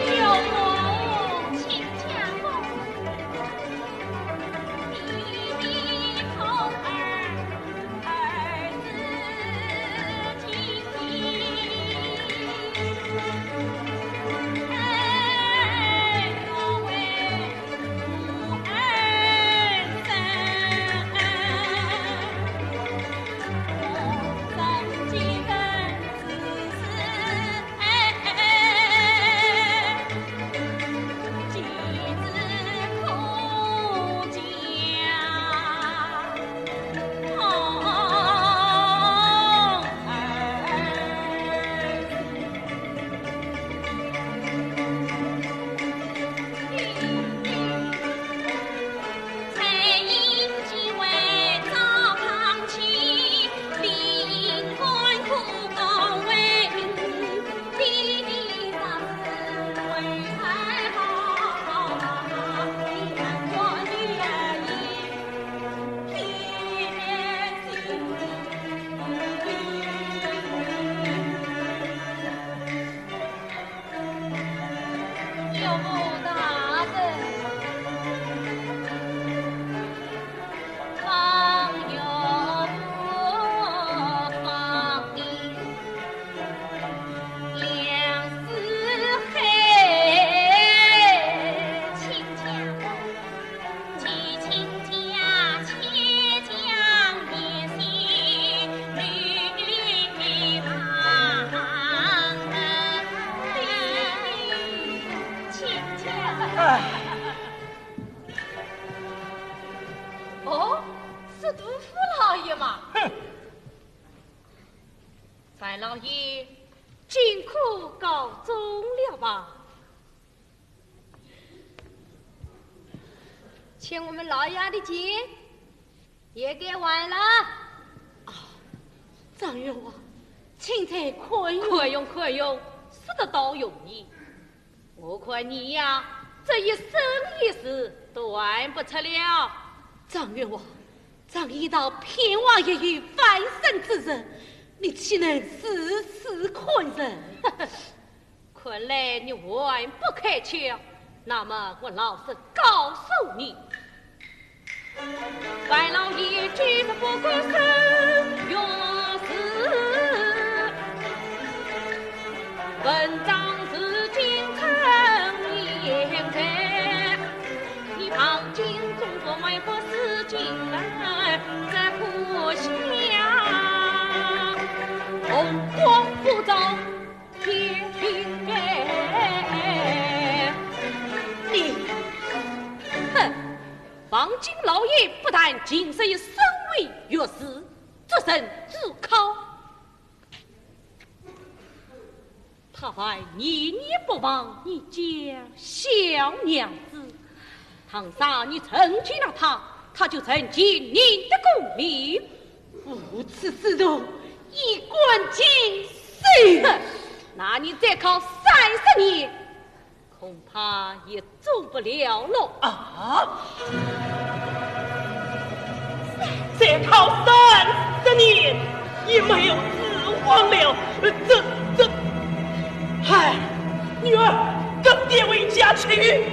你有我亲家公，你的宠儿子亲亲，哎呦喂，母儿身，我曾经人自私。哦，是杜甫老爷吗？哼！范老爷，疾苦告终了吧？请我们老爷的节也给完了。啊，张员外，请在宽容。宽容，说得倒容易。我看你呀，这一生一世断不出了。张员外，张一道偏王爷于翻身之人，你岂能事事宽容？看来你还不开窍。那么我老实告诉你，范老爷举手不过身，永死。文章是京城言才，你旁今中国外国是京人，在故乡红光普照，铁平安。你，哼！方金老爷不但今生身为乐师，这身自考，他还念念不忘你家小娘子。倘杀你成全了他，他就成尽你的功名。如此事动，一贯尽失。那你再考30年，恐怕也做不了了啊！再考30年，也没有指望了。这，嗨，女儿，跟爹回家去。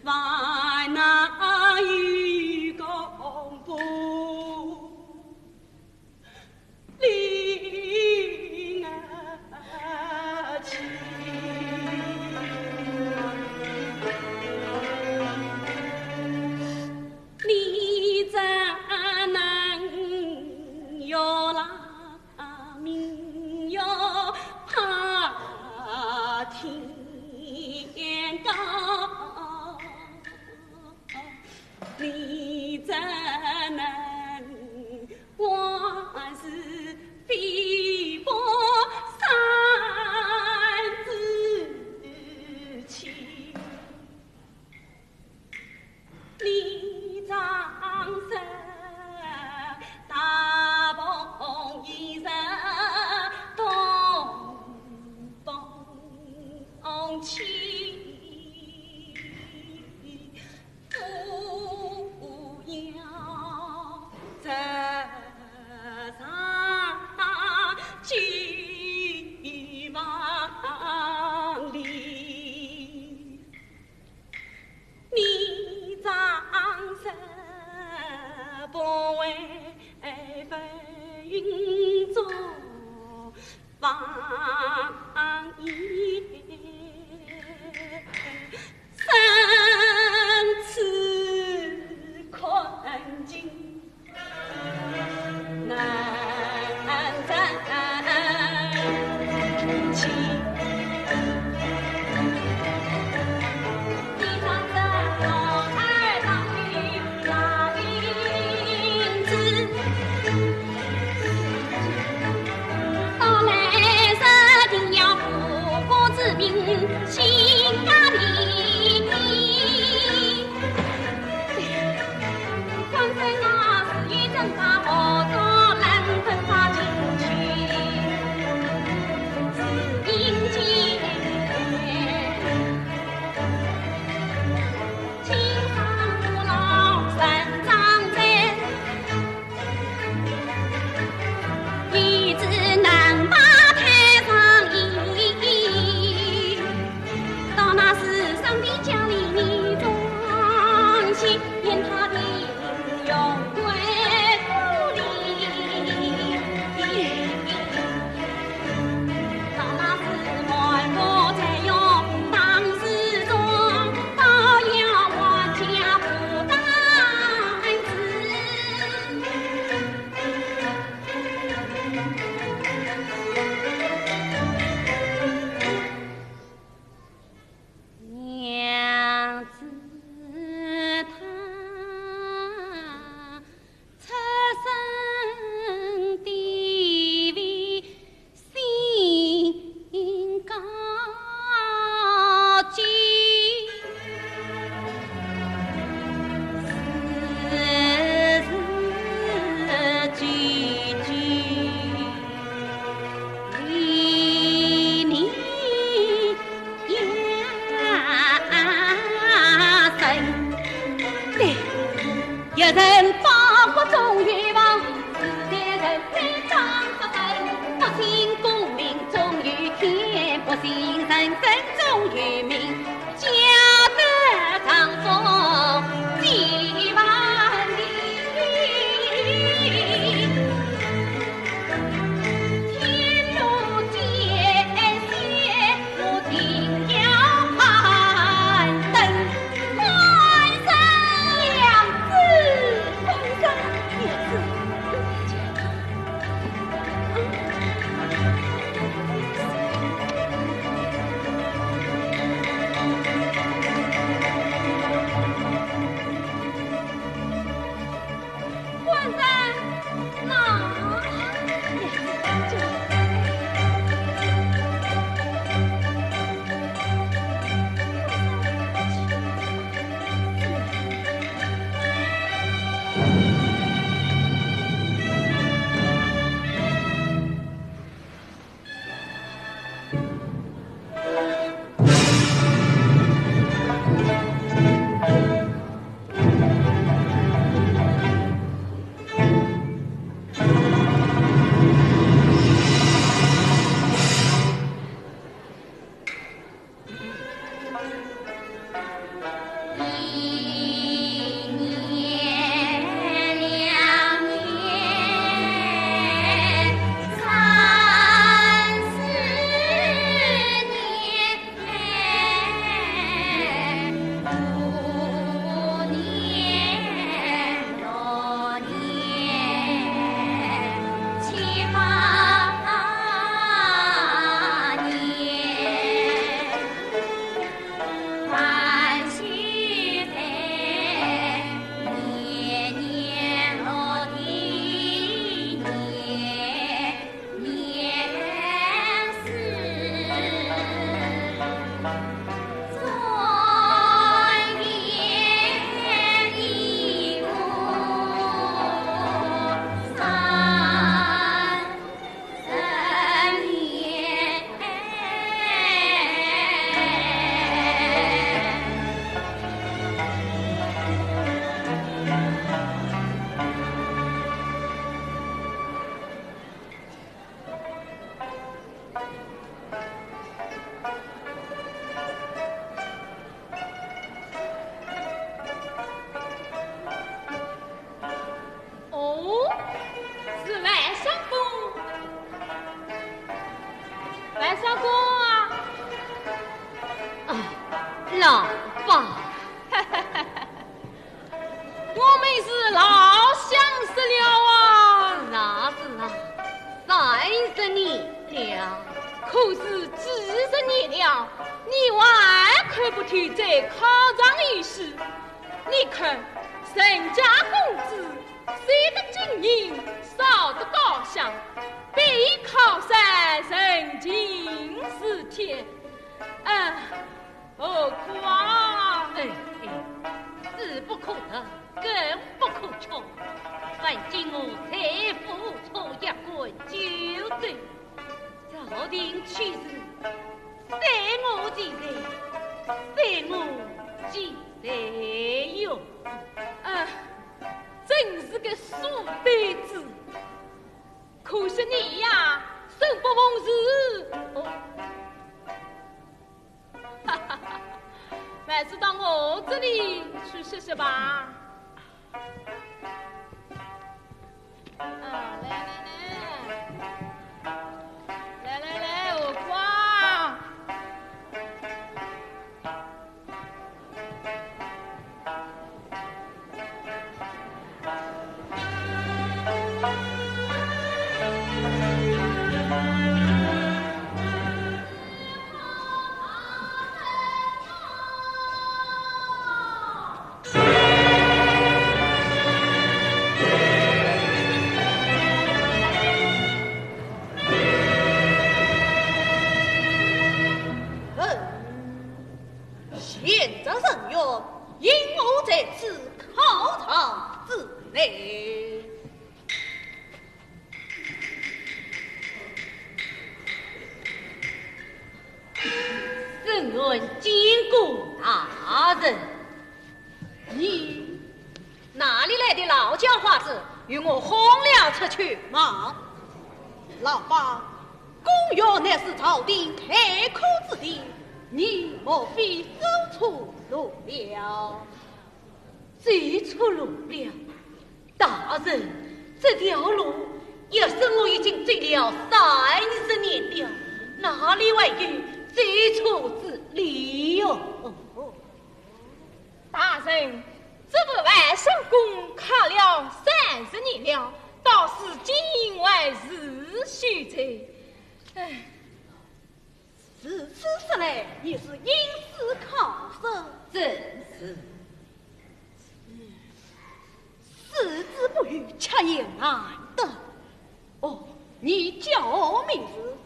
万那与公布离爱情，你怎能有拉命哟怕天高？你怎能万事非薄三字情？你长身大鹏一人东风起。这上几万里，你长身不为飞云中放眼，生此困境。难暂起，地上的龙儿当与那云子，到来时定要复国之民，兴家里，官绅那是一阵大火。了，可是几十年了，你还看不透这考场一事。你看，人家公子虽得精英，少得高尚，必靠山神经四天。何况志不可得，更不可求。凡今我才付出一棍就对，朝廷去世，随我即在，随我即在哟。真是个书呆子。可惜你呀，生不逢时。哈哈哈，还是到我这里去歇歇吧。来，我夸。与我轰了出去吗？老爸，公约乃是朝廷开口之地，你莫非走错路了？走错路了，大人，这条路也是我已经走了30年了，哪里还有走错之理哟？大人。这个外甥公考了30年了，倒是今外日须在。此时来也是因私考生，正是。四字不语，恰也难得。哦，你叫我名字？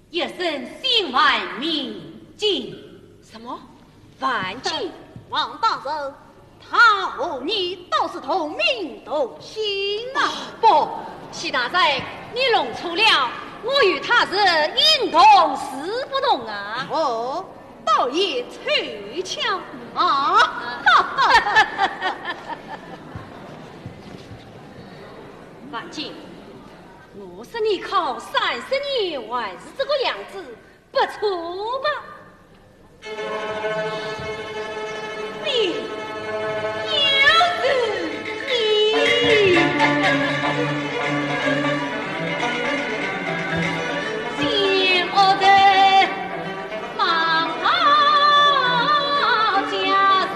一声姓万，名进。什么？万进？王大人。他和你倒是同名同姓啊！不，齐大人，你弄错了，我与他是音同词不同啊！哦，倒也凑巧啊！万金，我说你考30年还是这个样子，不错吧？你。新我的忙好家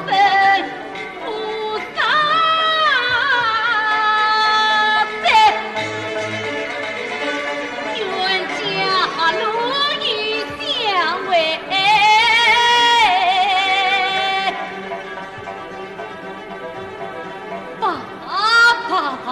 生不杀在冤家路与相违。爸爸。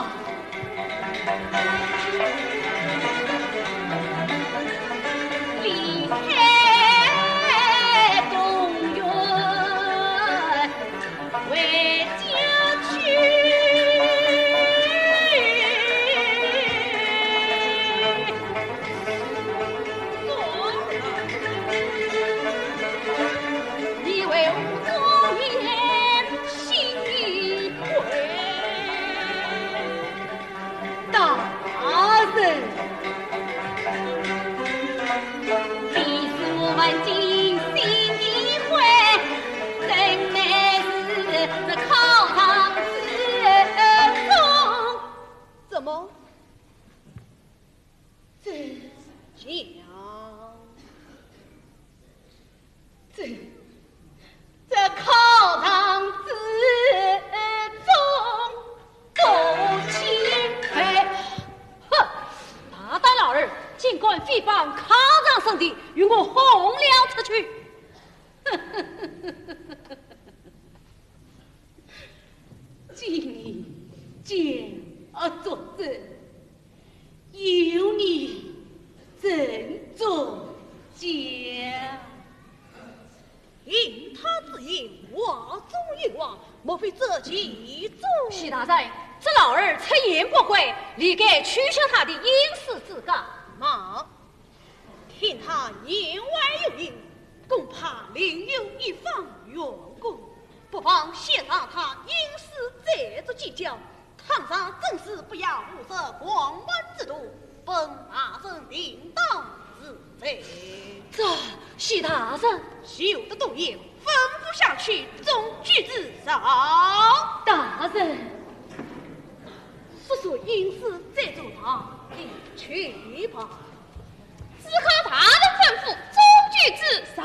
莫非这记住？徐大人，这老儿出言不讳，理该取消他的应试资格。妈，听他言外有意，恐怕另有一方缘故，不妨先让他应试再做计较。堂上正事不要无涉皇冠之度，本大人领导自在。这徐大人，休得动言，吩咐下去，中举之上。大人，不说应试再做堂，你去吧。只靠大人吩咐，中举之上。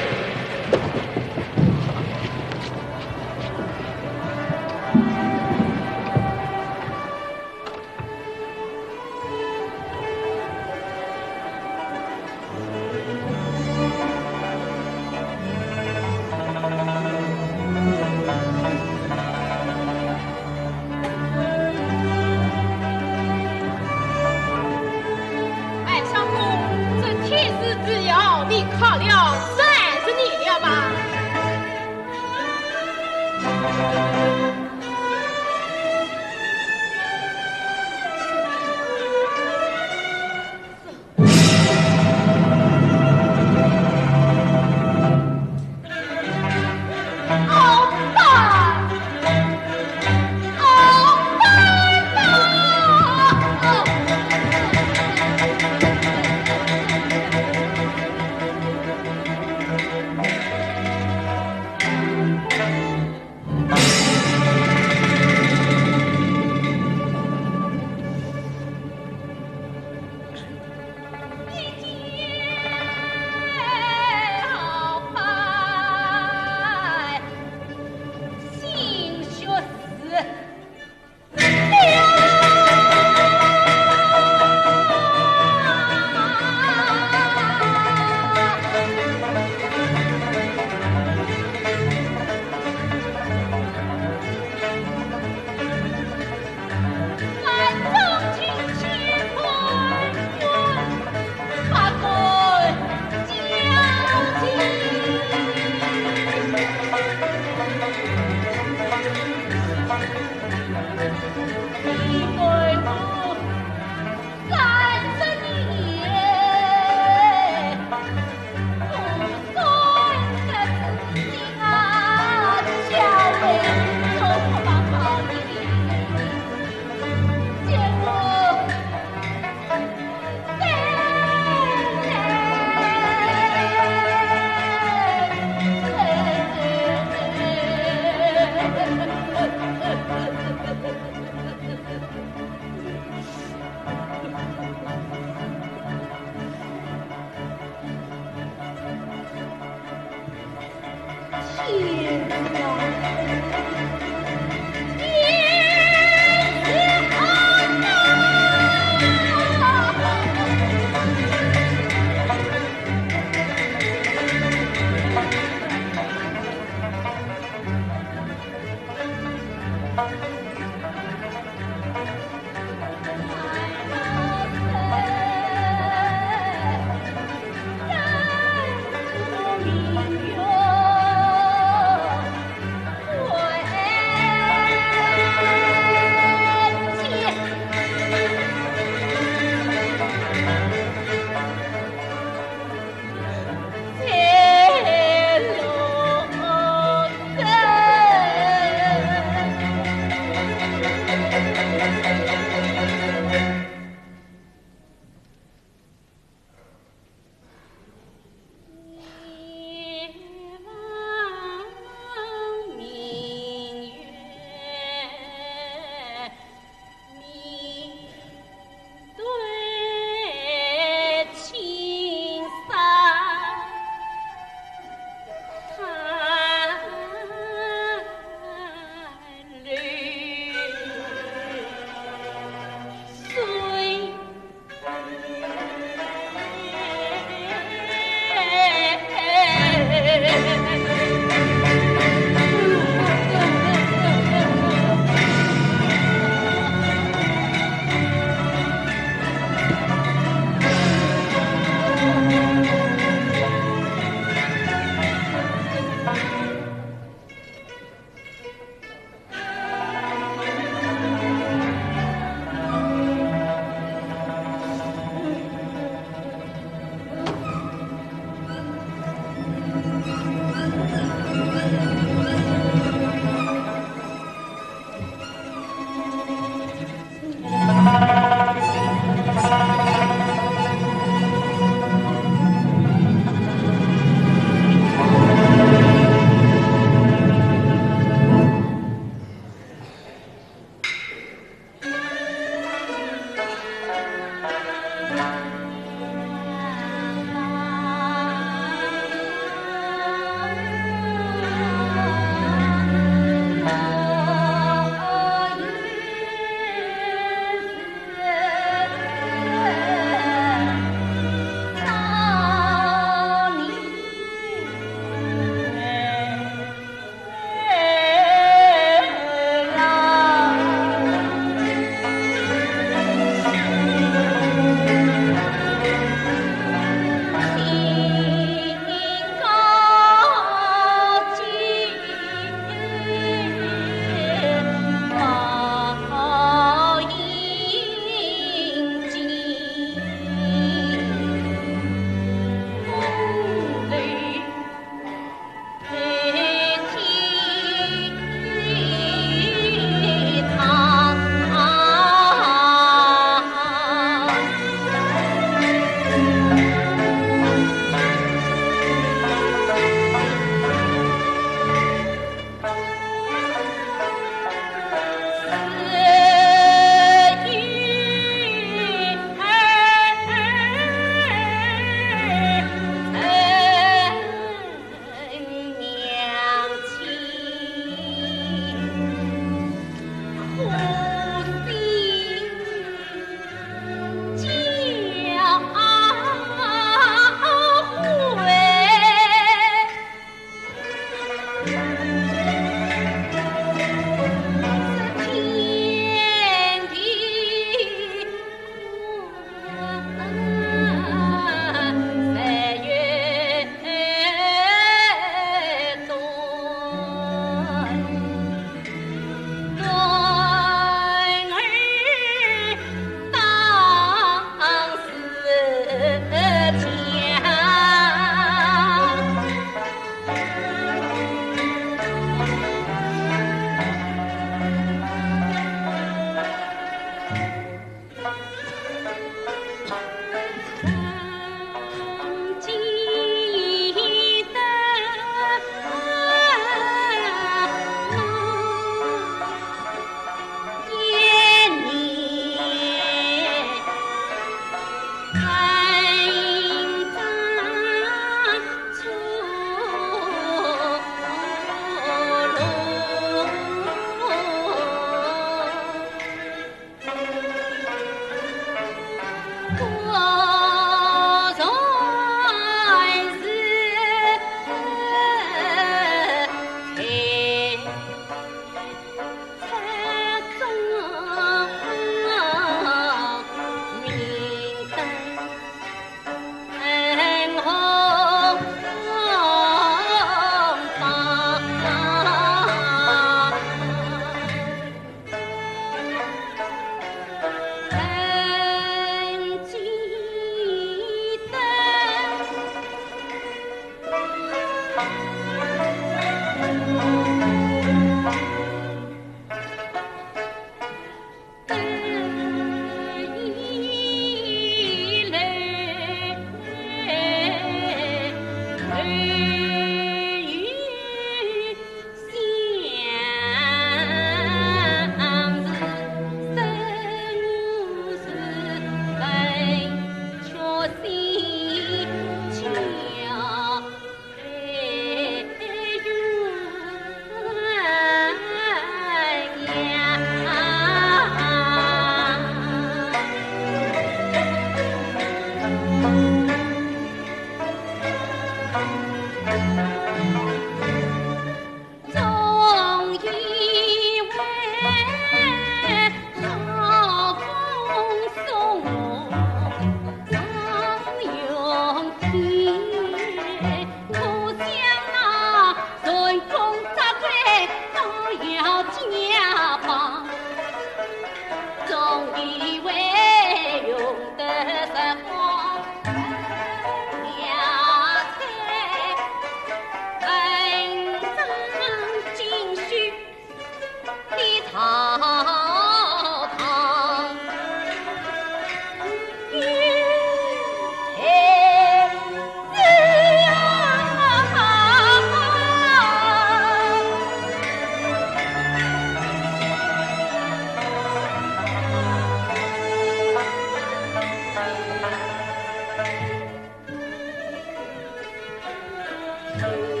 草木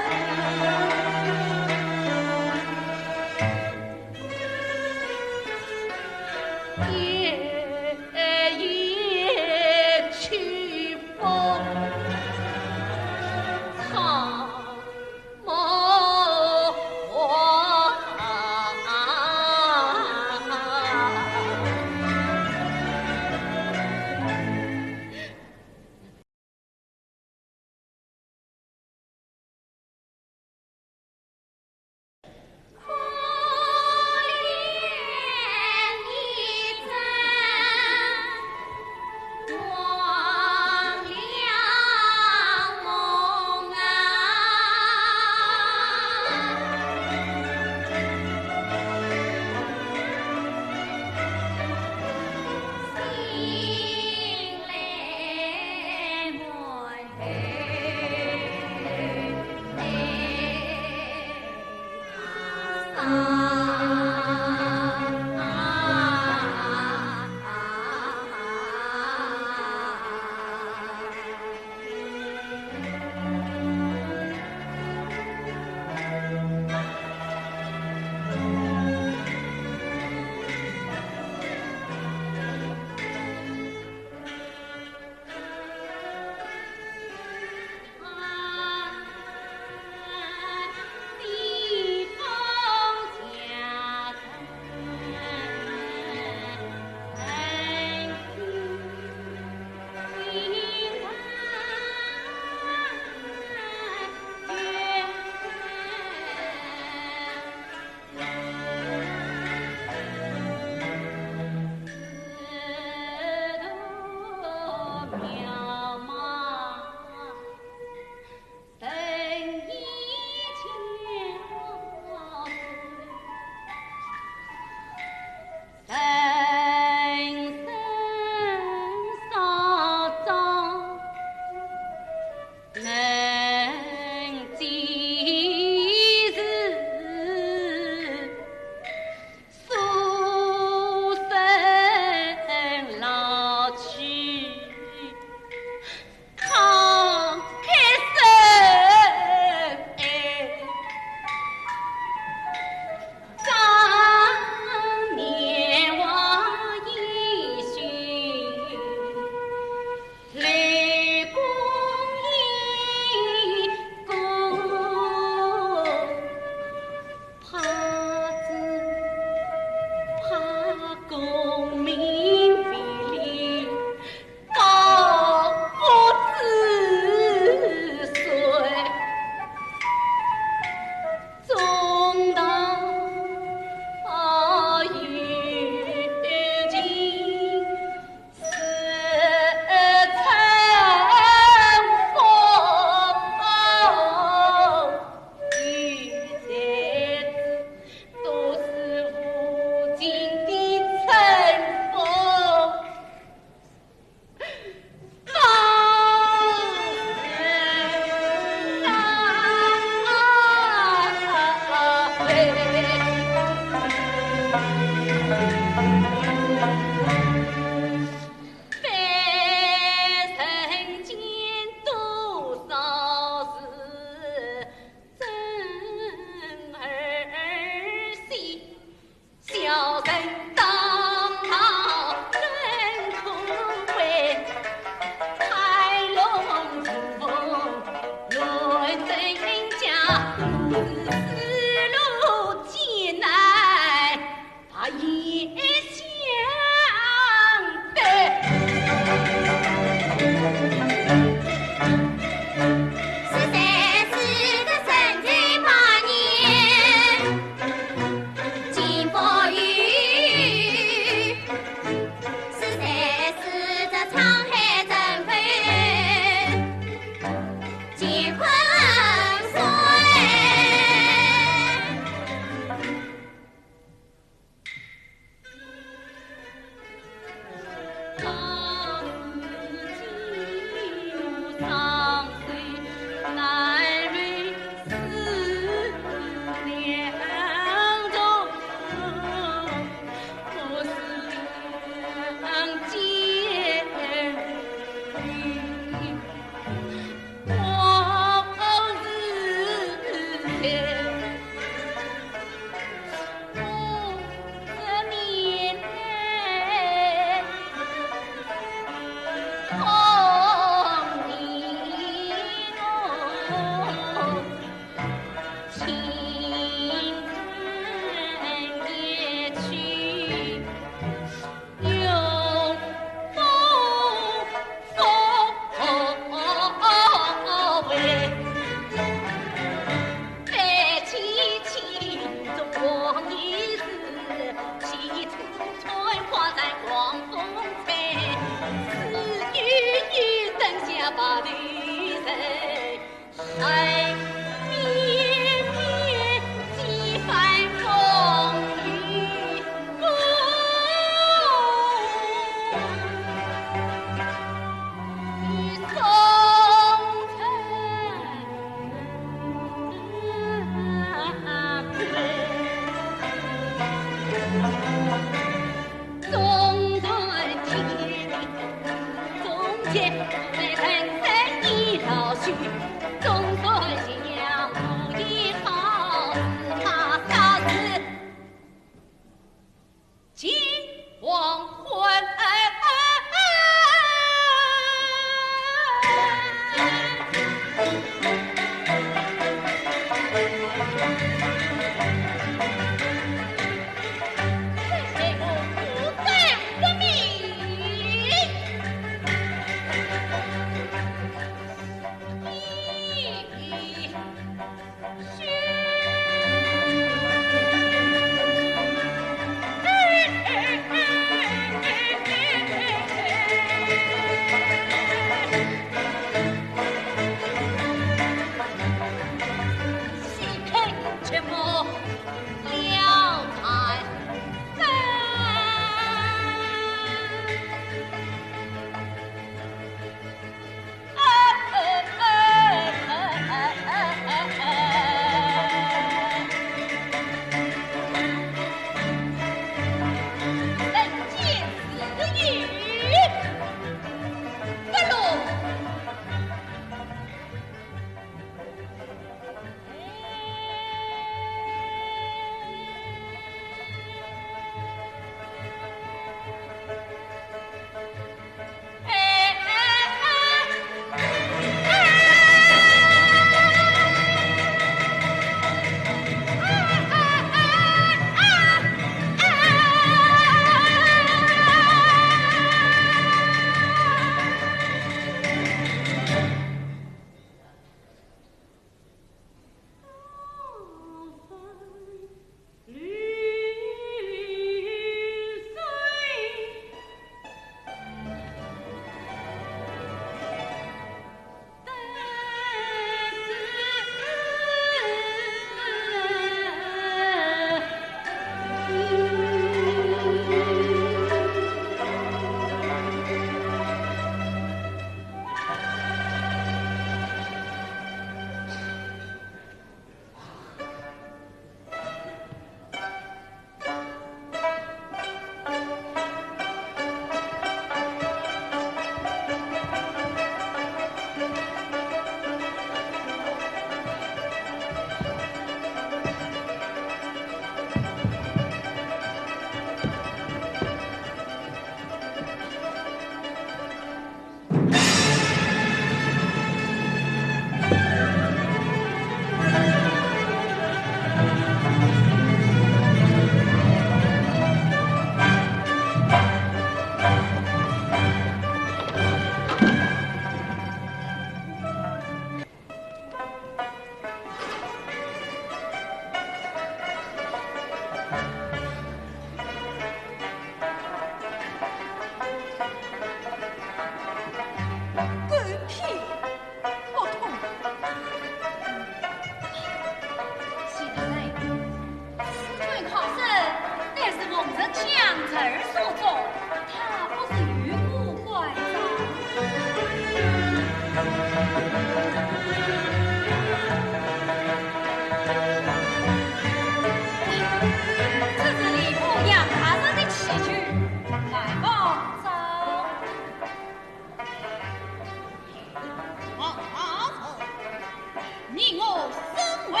你我身为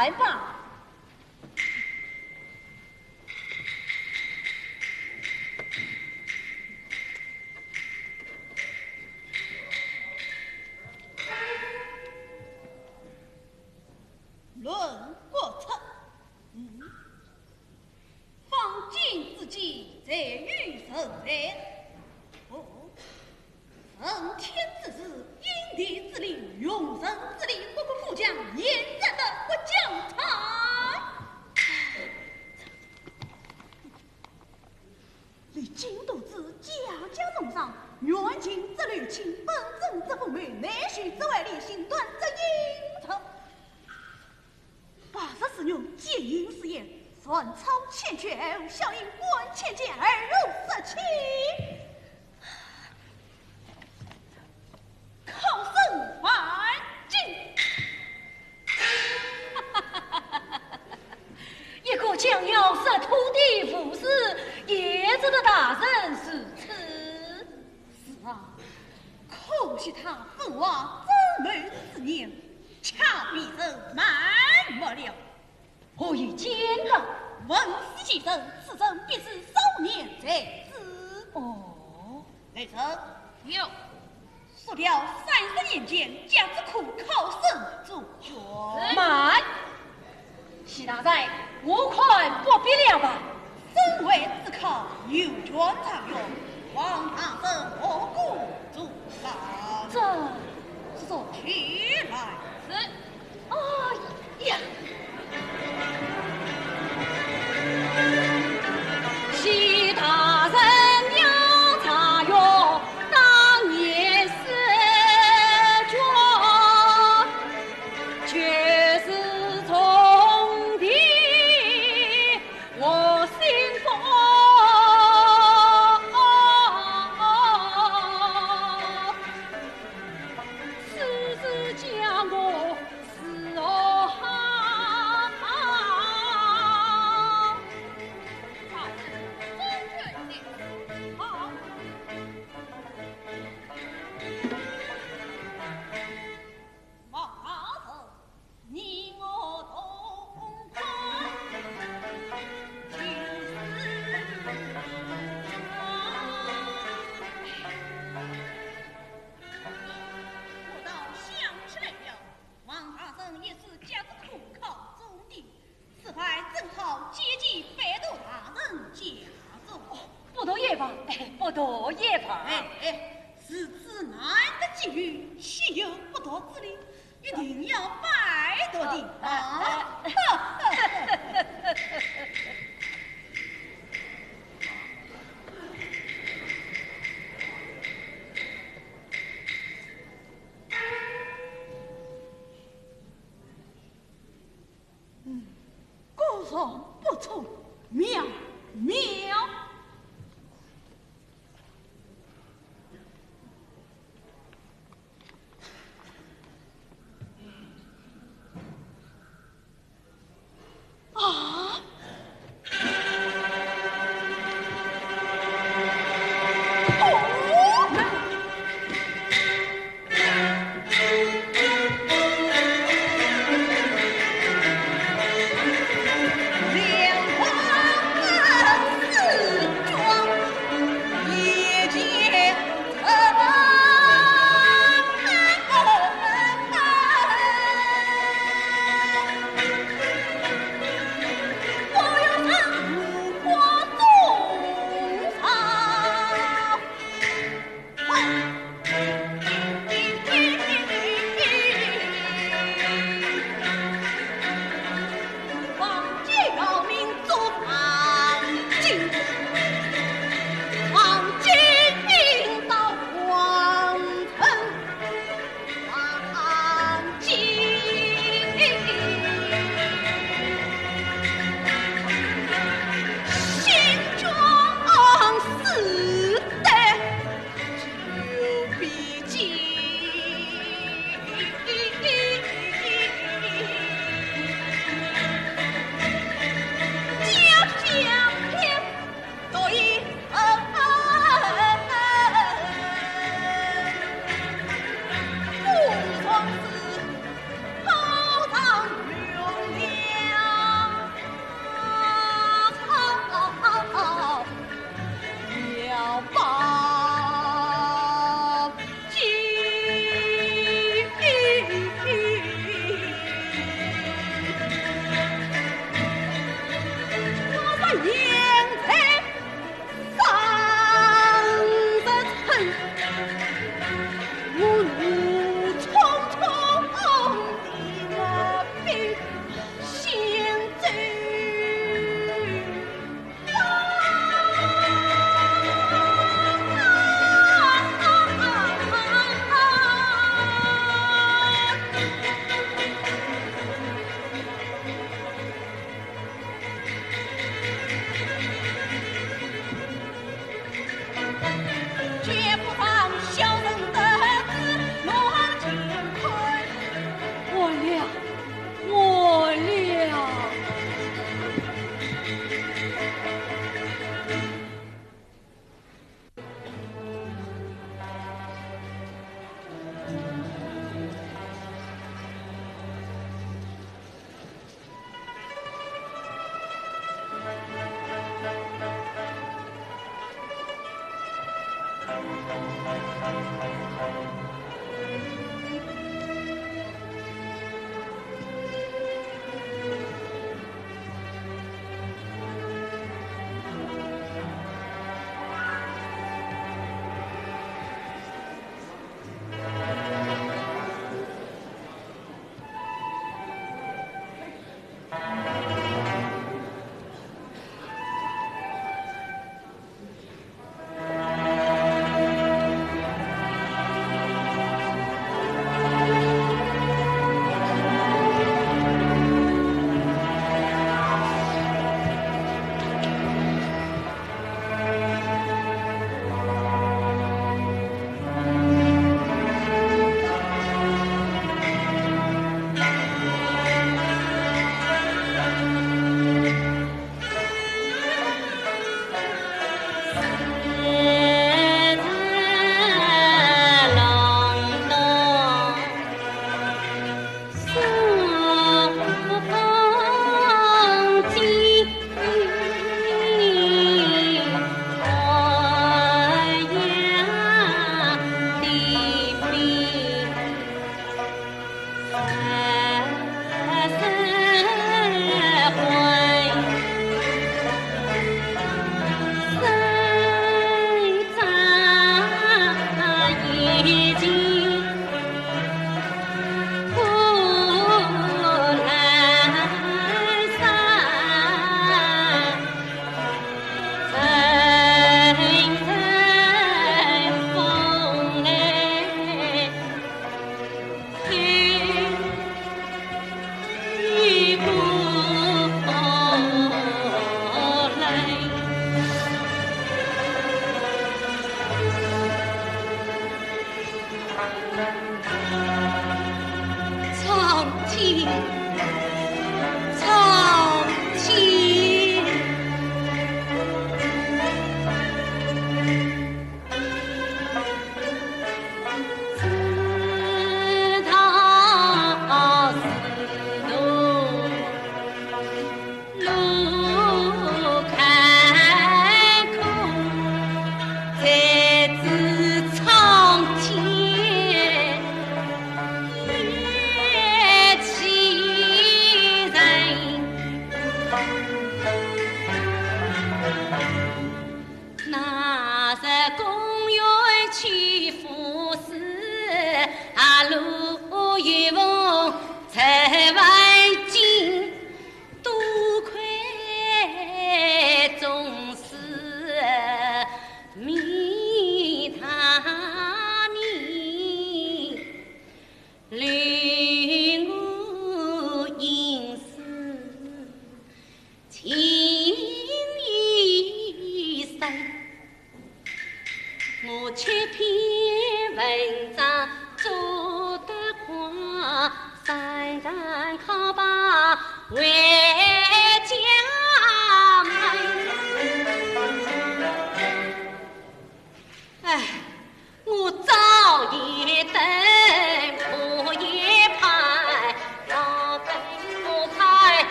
来吧。论国策，方今之计在于神来。奉天之子，因地之利，用人之力，不顾副将，严然的不将他。历经斗志，家家弄上，远近之虑亲，本政之风媚，内虚之外力，心断之阴谋。84年皆因事业，孙操欠缺，效应关欠见而入色气。靠胜万金，一个将要杀土地服侍叶子的大人是此。是啊，可惜他父王真美之年，巧必人满没了。我已见了，文思其身，此人必是少年才子。哦，来人，有。速调30年间，将之苦考生主卷。慢，齐大人，我看不必了吧？身为自考，有权常用，望大人何故阻拦？这说起来是，哎呀，齐大人要查阅当年事卷，却是从地我心风。此事将我死哦好。王大人，你我同款，我倒想起来了，王大人也是家之苦考中的，此番正好接济百度大人家中。不多也罢，不多也罢。是此难得机遇，岂有不得之理？一定要拜托的啊！果然不错，妙妙。啊！莲花似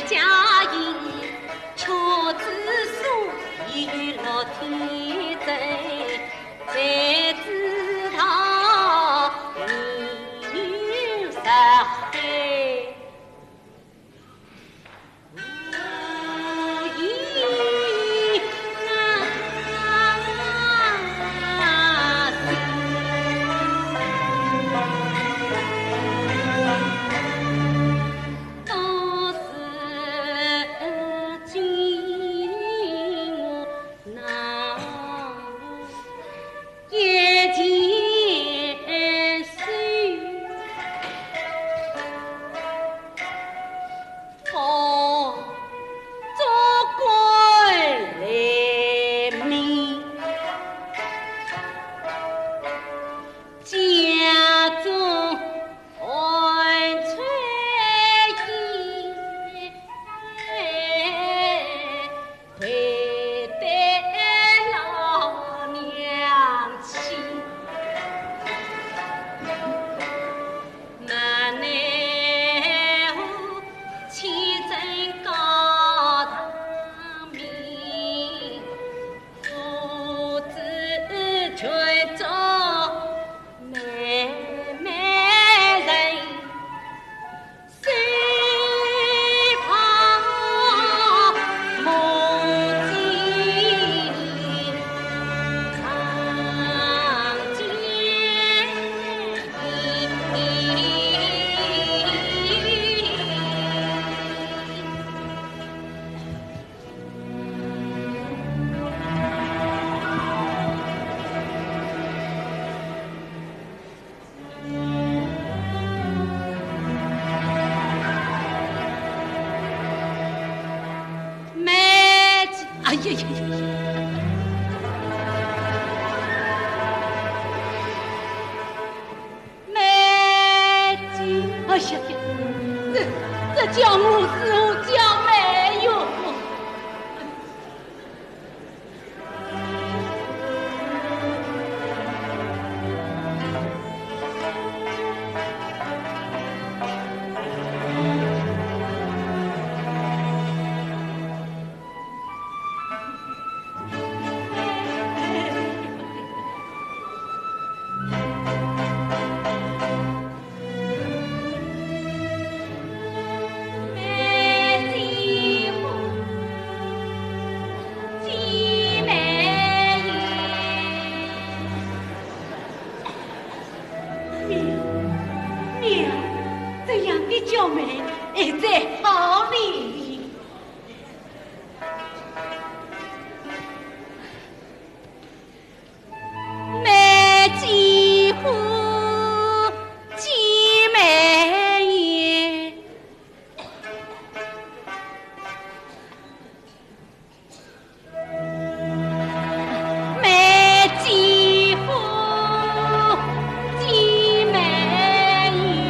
家营。呀呀呀！美姬，哎呀呀，这叫我师傅叫美哟。小妹，在好里。美姬乎，姬美也。美姬乎，姬美也。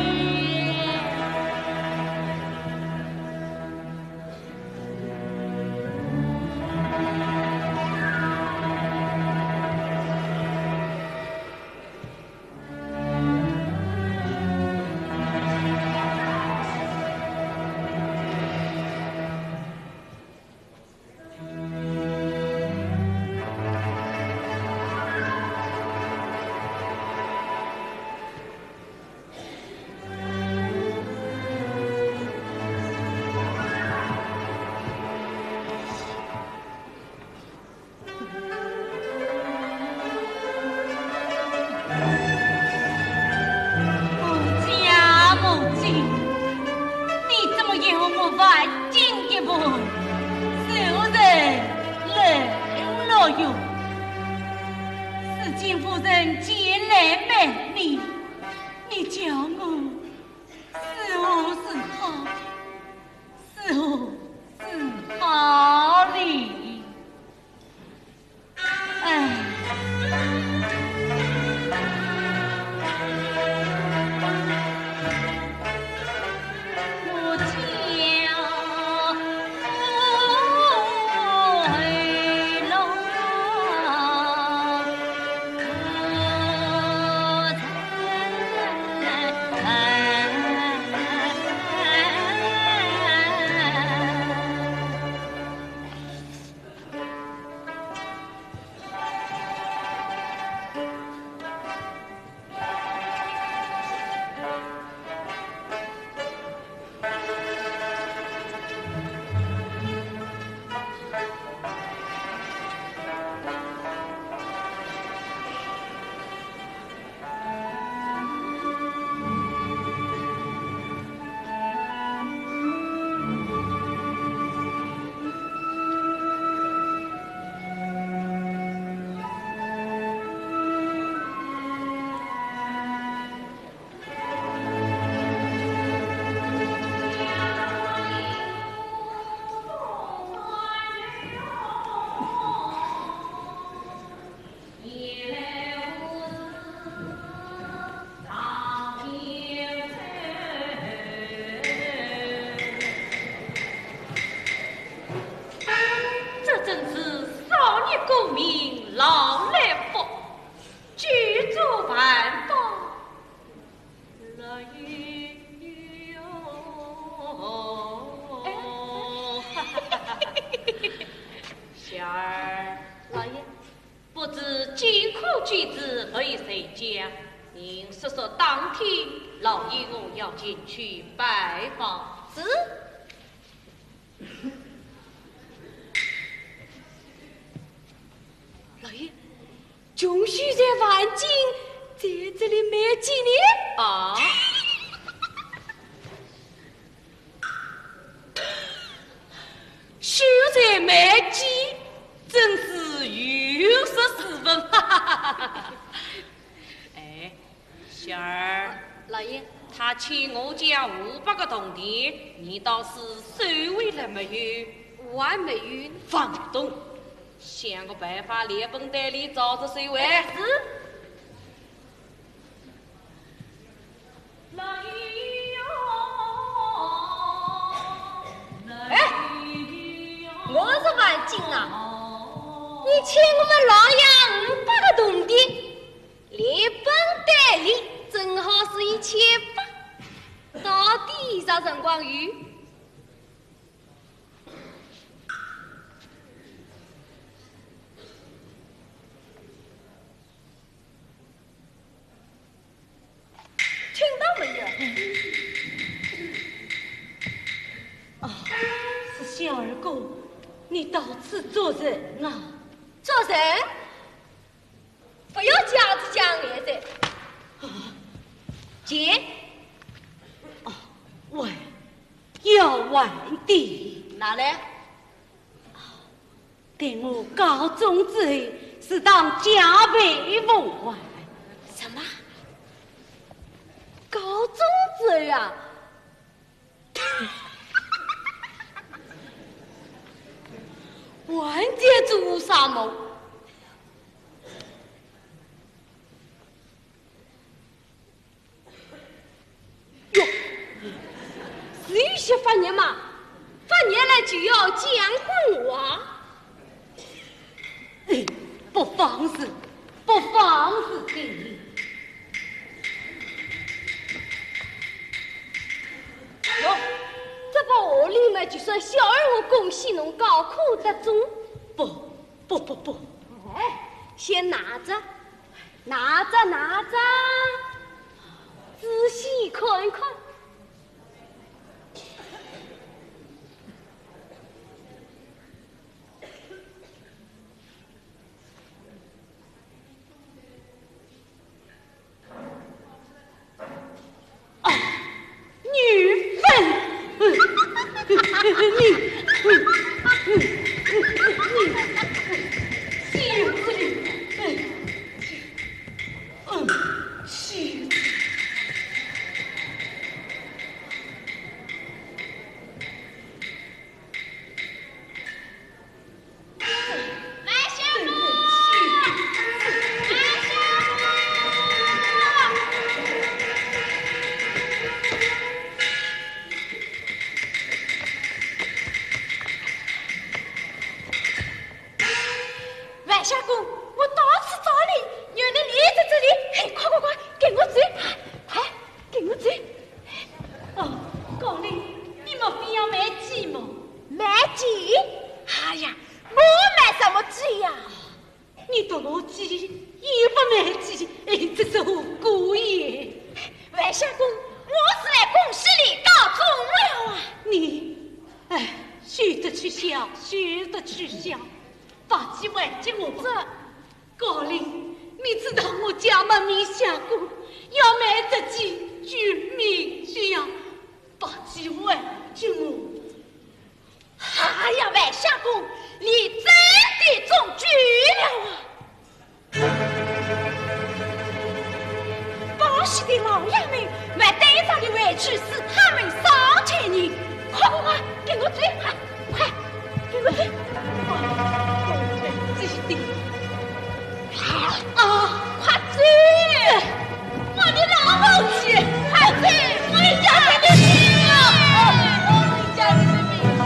老爷，我要进去拜访。是。老爷，穷须在万金，在这里没几年啊。秀才卖鸡，真是有14分。哎，小儿。老爷，他欠我家500个铜钿，你倒是收回来没有？我还没有。房东，想个办法，连本带利找着谁为？是。哎，我是万金啊！你欠我们老杨500个铜锭，连本带利正好是1800，到底啥辰光有？听到没有？啊，是小二哥，你到此做人啊！做人，不要夹子讲来的。姐，晚要晚点，哪来？等我高中之后，是当加倍奉还。什么？高中之后啊？晚点做啥么？哟，是有些发热嘛，发热了就要讲混话。不妨事，不妨事情。哟，这把话里嘛，就说小儿我恭喜侬高考得中。不，哎，先拿着，拿着，仔细看看。女粪，夏公，我到处找你，原来你也在这里。嘿，快，给我追！快，给我追！哦，高丽，你莫非要卖鸡吗？卖鸡？哎呀，我卖什么鸡呀？你夺我鸡，又不卖鸡，这是何故也？万夏公，我是来恭喜你告中了啊！你，学得去笑，把鸡还给我吧。高丽，你知道我家门面下过，要卖这鸡就命这样，把鸡还给我。哎呀，万夏公，你真的中举了啊！巴西的老爷们买队长的委屈是他们伤害你，快，给我追！快，给我追！快追！我的老母亲，快追！我一家人的命啊！我一家人的命啊！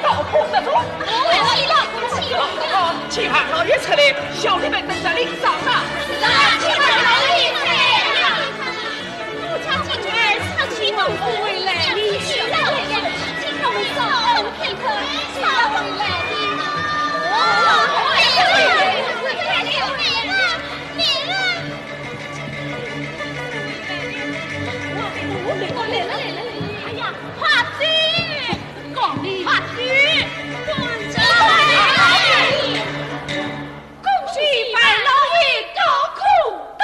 倒空得中。其他老爷出来，兄弟们等着领赏呢。其他老爷出来，我家进儿上去农夫回来，其他爷爷请我们早恩片刻，杀回来的。哎呀，快去！讲理，快去！恭喜白老爷高空得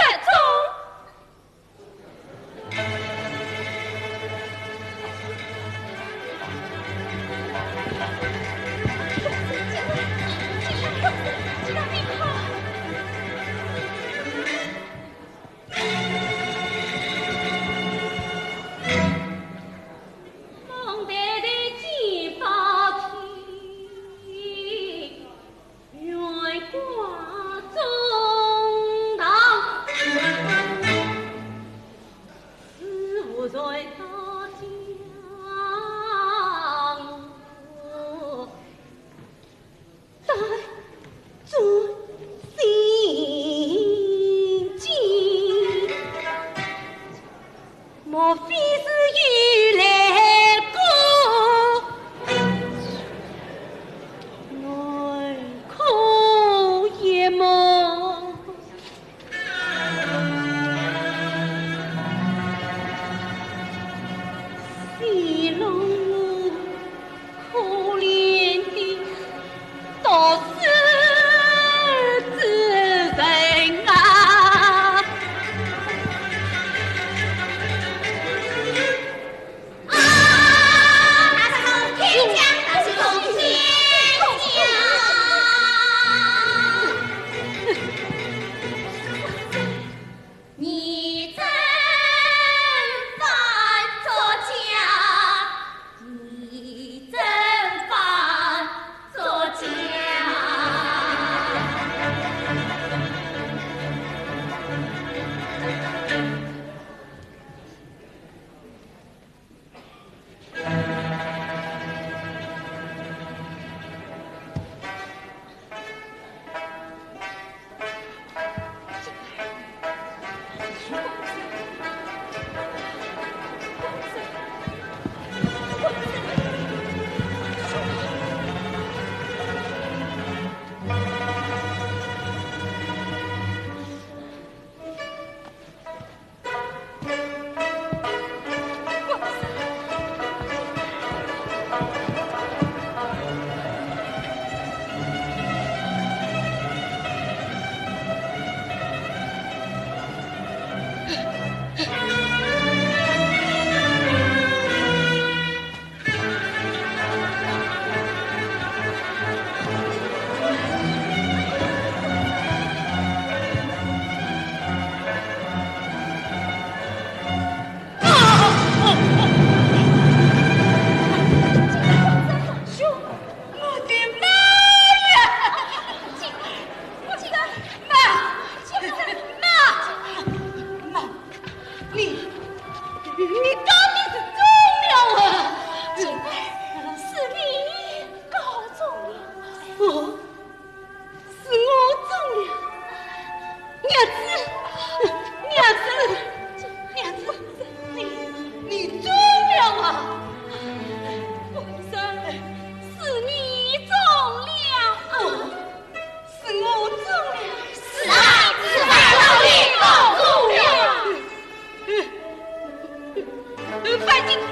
范进中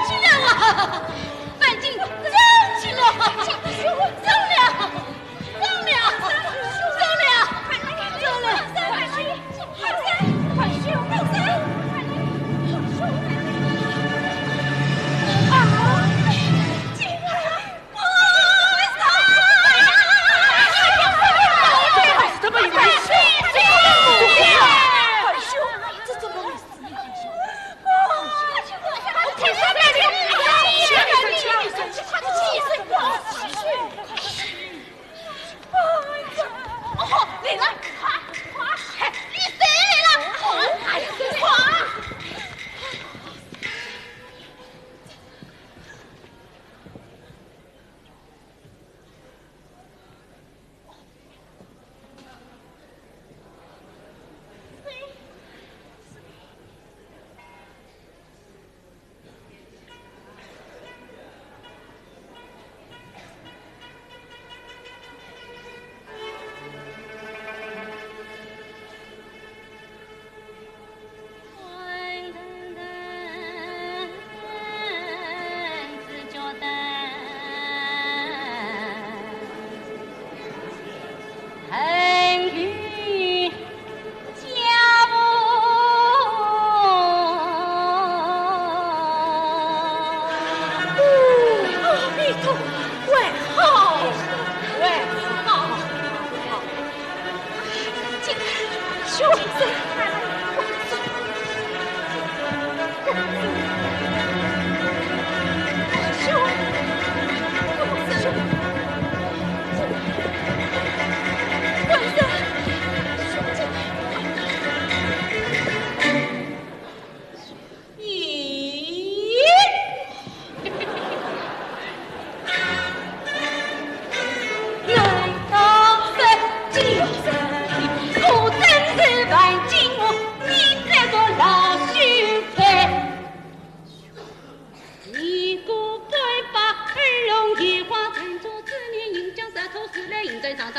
去了啊！范进中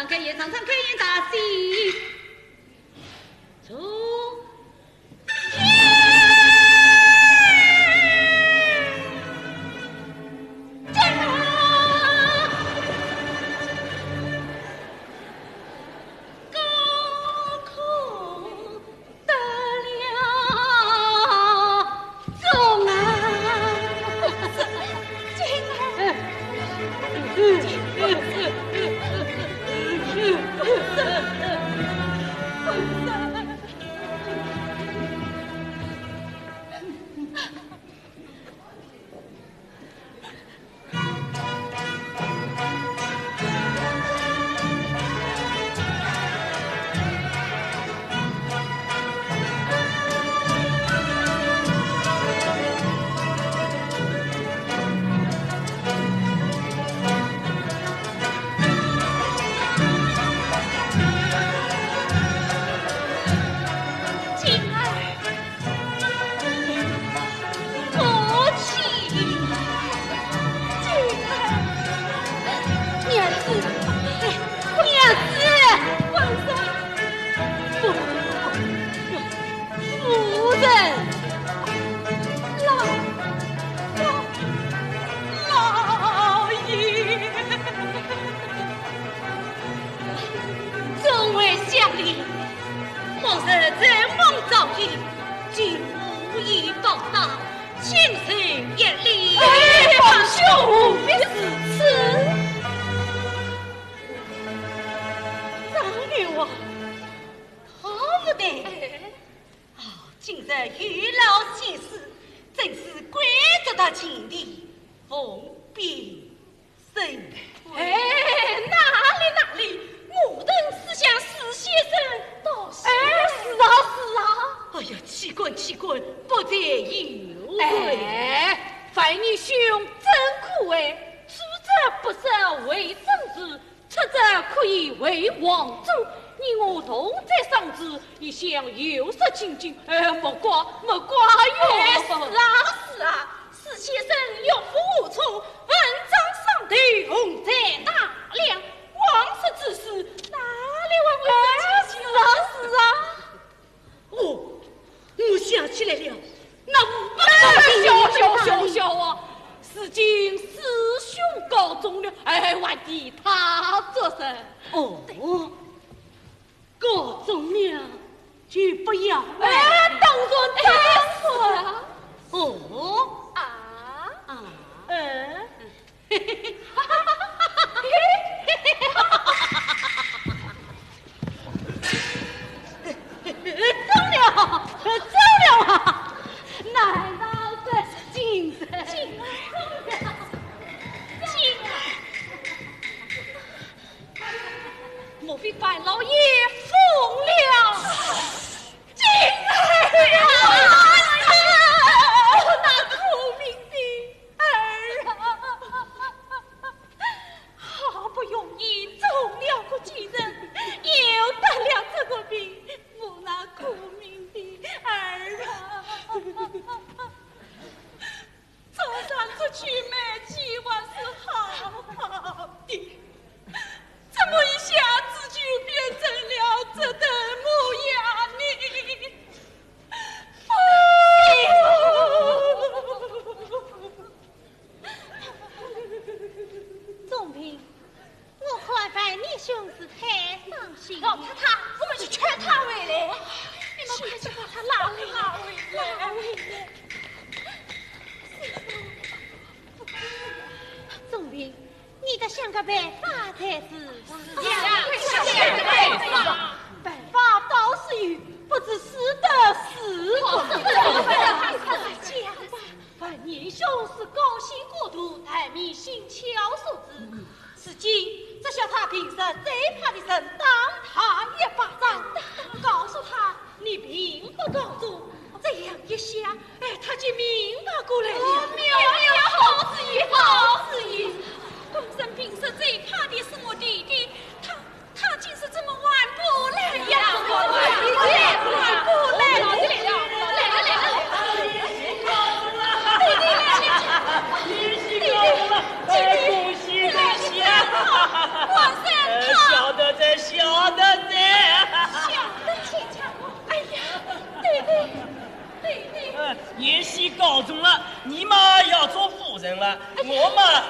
张开眼，常常开眼大喜。走。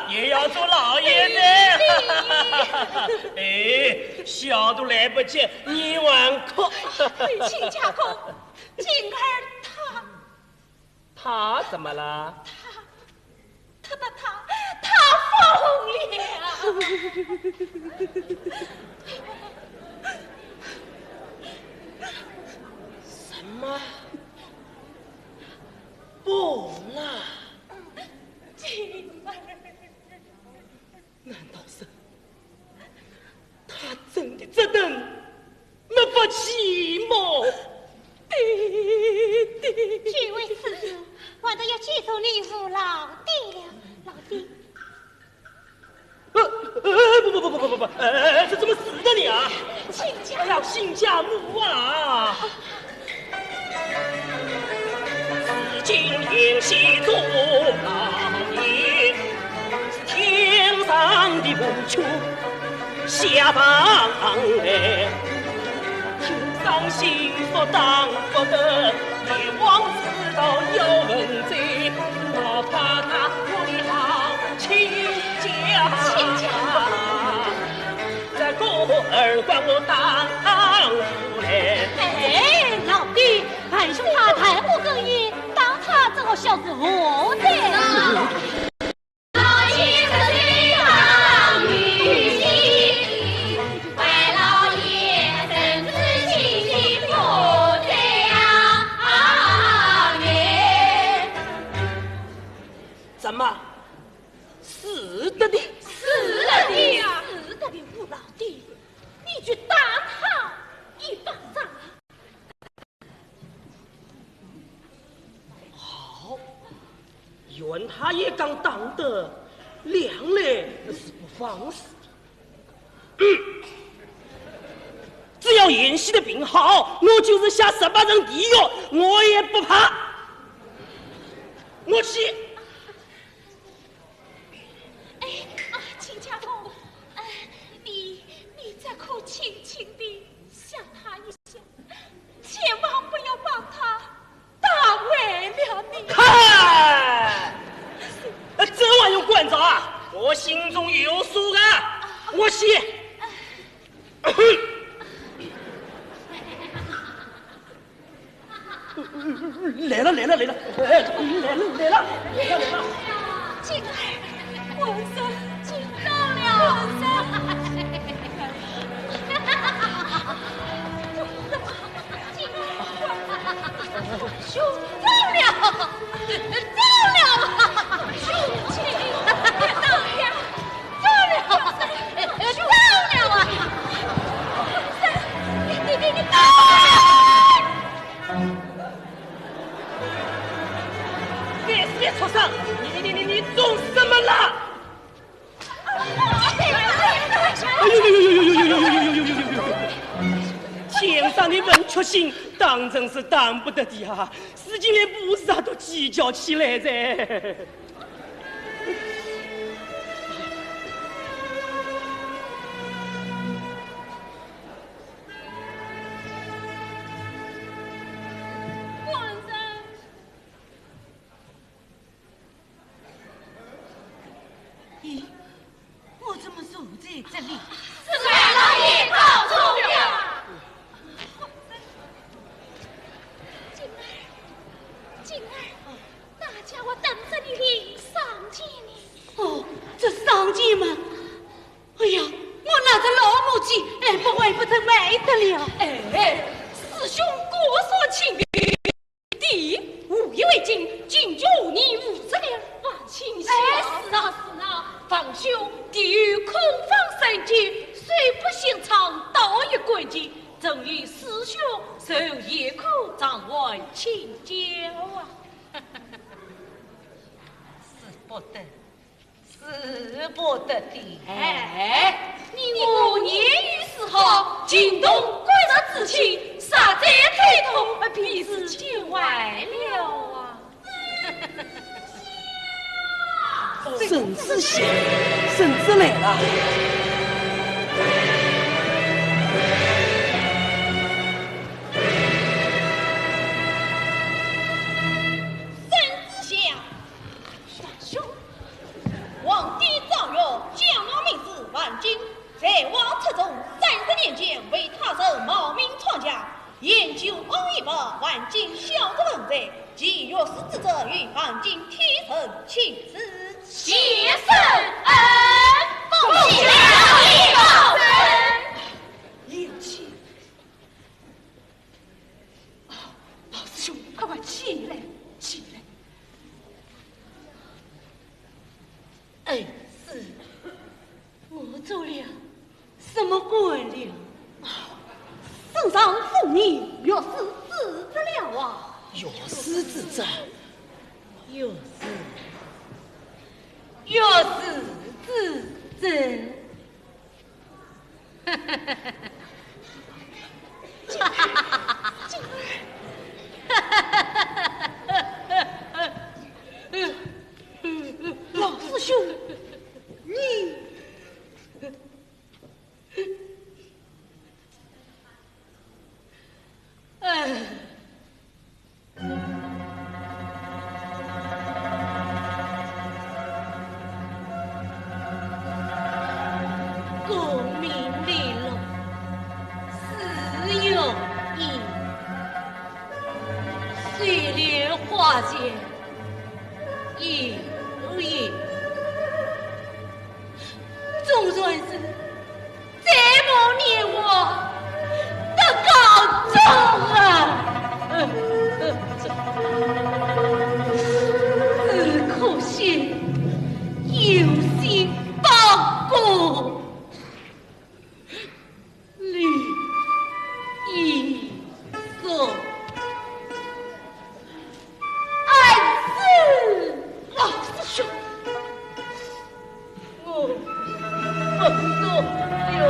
也要做老爷的。哎，小都来不及，你晚哭。亲家公，今儿他怎么了？他疯了。什么？疯了？今儿，难道是他真的这等没法起吗？这位此子，我都要接受你父老弟了，老弟。不，这怎么死的你啊？亲家，要亲家母啊！今天西做老爷，是天上的不求下凡来，天上星说当不得，阎王知道要问罪，哪怕他为好亲家，这个儿管我当不来。哎，老弟，俺兄他太不更意，当他这个小子我在了。怎么？是的的，是的呀，是的的，吴老弟，你去打他一巴掌啊！好，原他也刚当得，亮嘞是不放肆的。只要演戏的病好，我就是下18层地狱，我也不怕。我去。亲家公，你再可轻轻地想他一下，千万不要把他打为了你。看，这玩意管着啊！我心中有数啊！我去。来了！静儿，皇上惊到了，皇上，兄走了，兄亲，走了啊！你走！别畜生！你做什么了？哎呦！天上的文曲星当真是当不得的啊！世间连菩萨都计较起来噻。我怎么守在这里？是俺老爷告错了。静儿，大家我等着你领上见你。哦，这上见吗？哎呀，我拿着老母鸡，不会不成没得了。师兄过所请弟，无以为敬，敬酒你无质量，请下。是啊，方兄，弟与空房生计，虽不寻常，道义规矩，正与师兄受夜苦，暂为请教啊。是不得的。你我言语时好，惊动归人之情，杀贼推痛，必是见外了啊！沈知县，沈知来了。沈知县，兄，皇帝万金，在王策中30年间为他人冒名闯家，研究王一把万金小子文在，即若是之者与万金天生亲子，谢圣恩，奉献一保人。有气！老师兄，快起来，起来！儿子，我做了什么过了？圣上父你若是死之了啊！若是之者，若是之者，哈哈哈哈老师兄，你功名利禄，死有意，岁月化解，有意，总算是这么年我的告终啊！只可惜有心报国，绿衣色。老师兄，我做有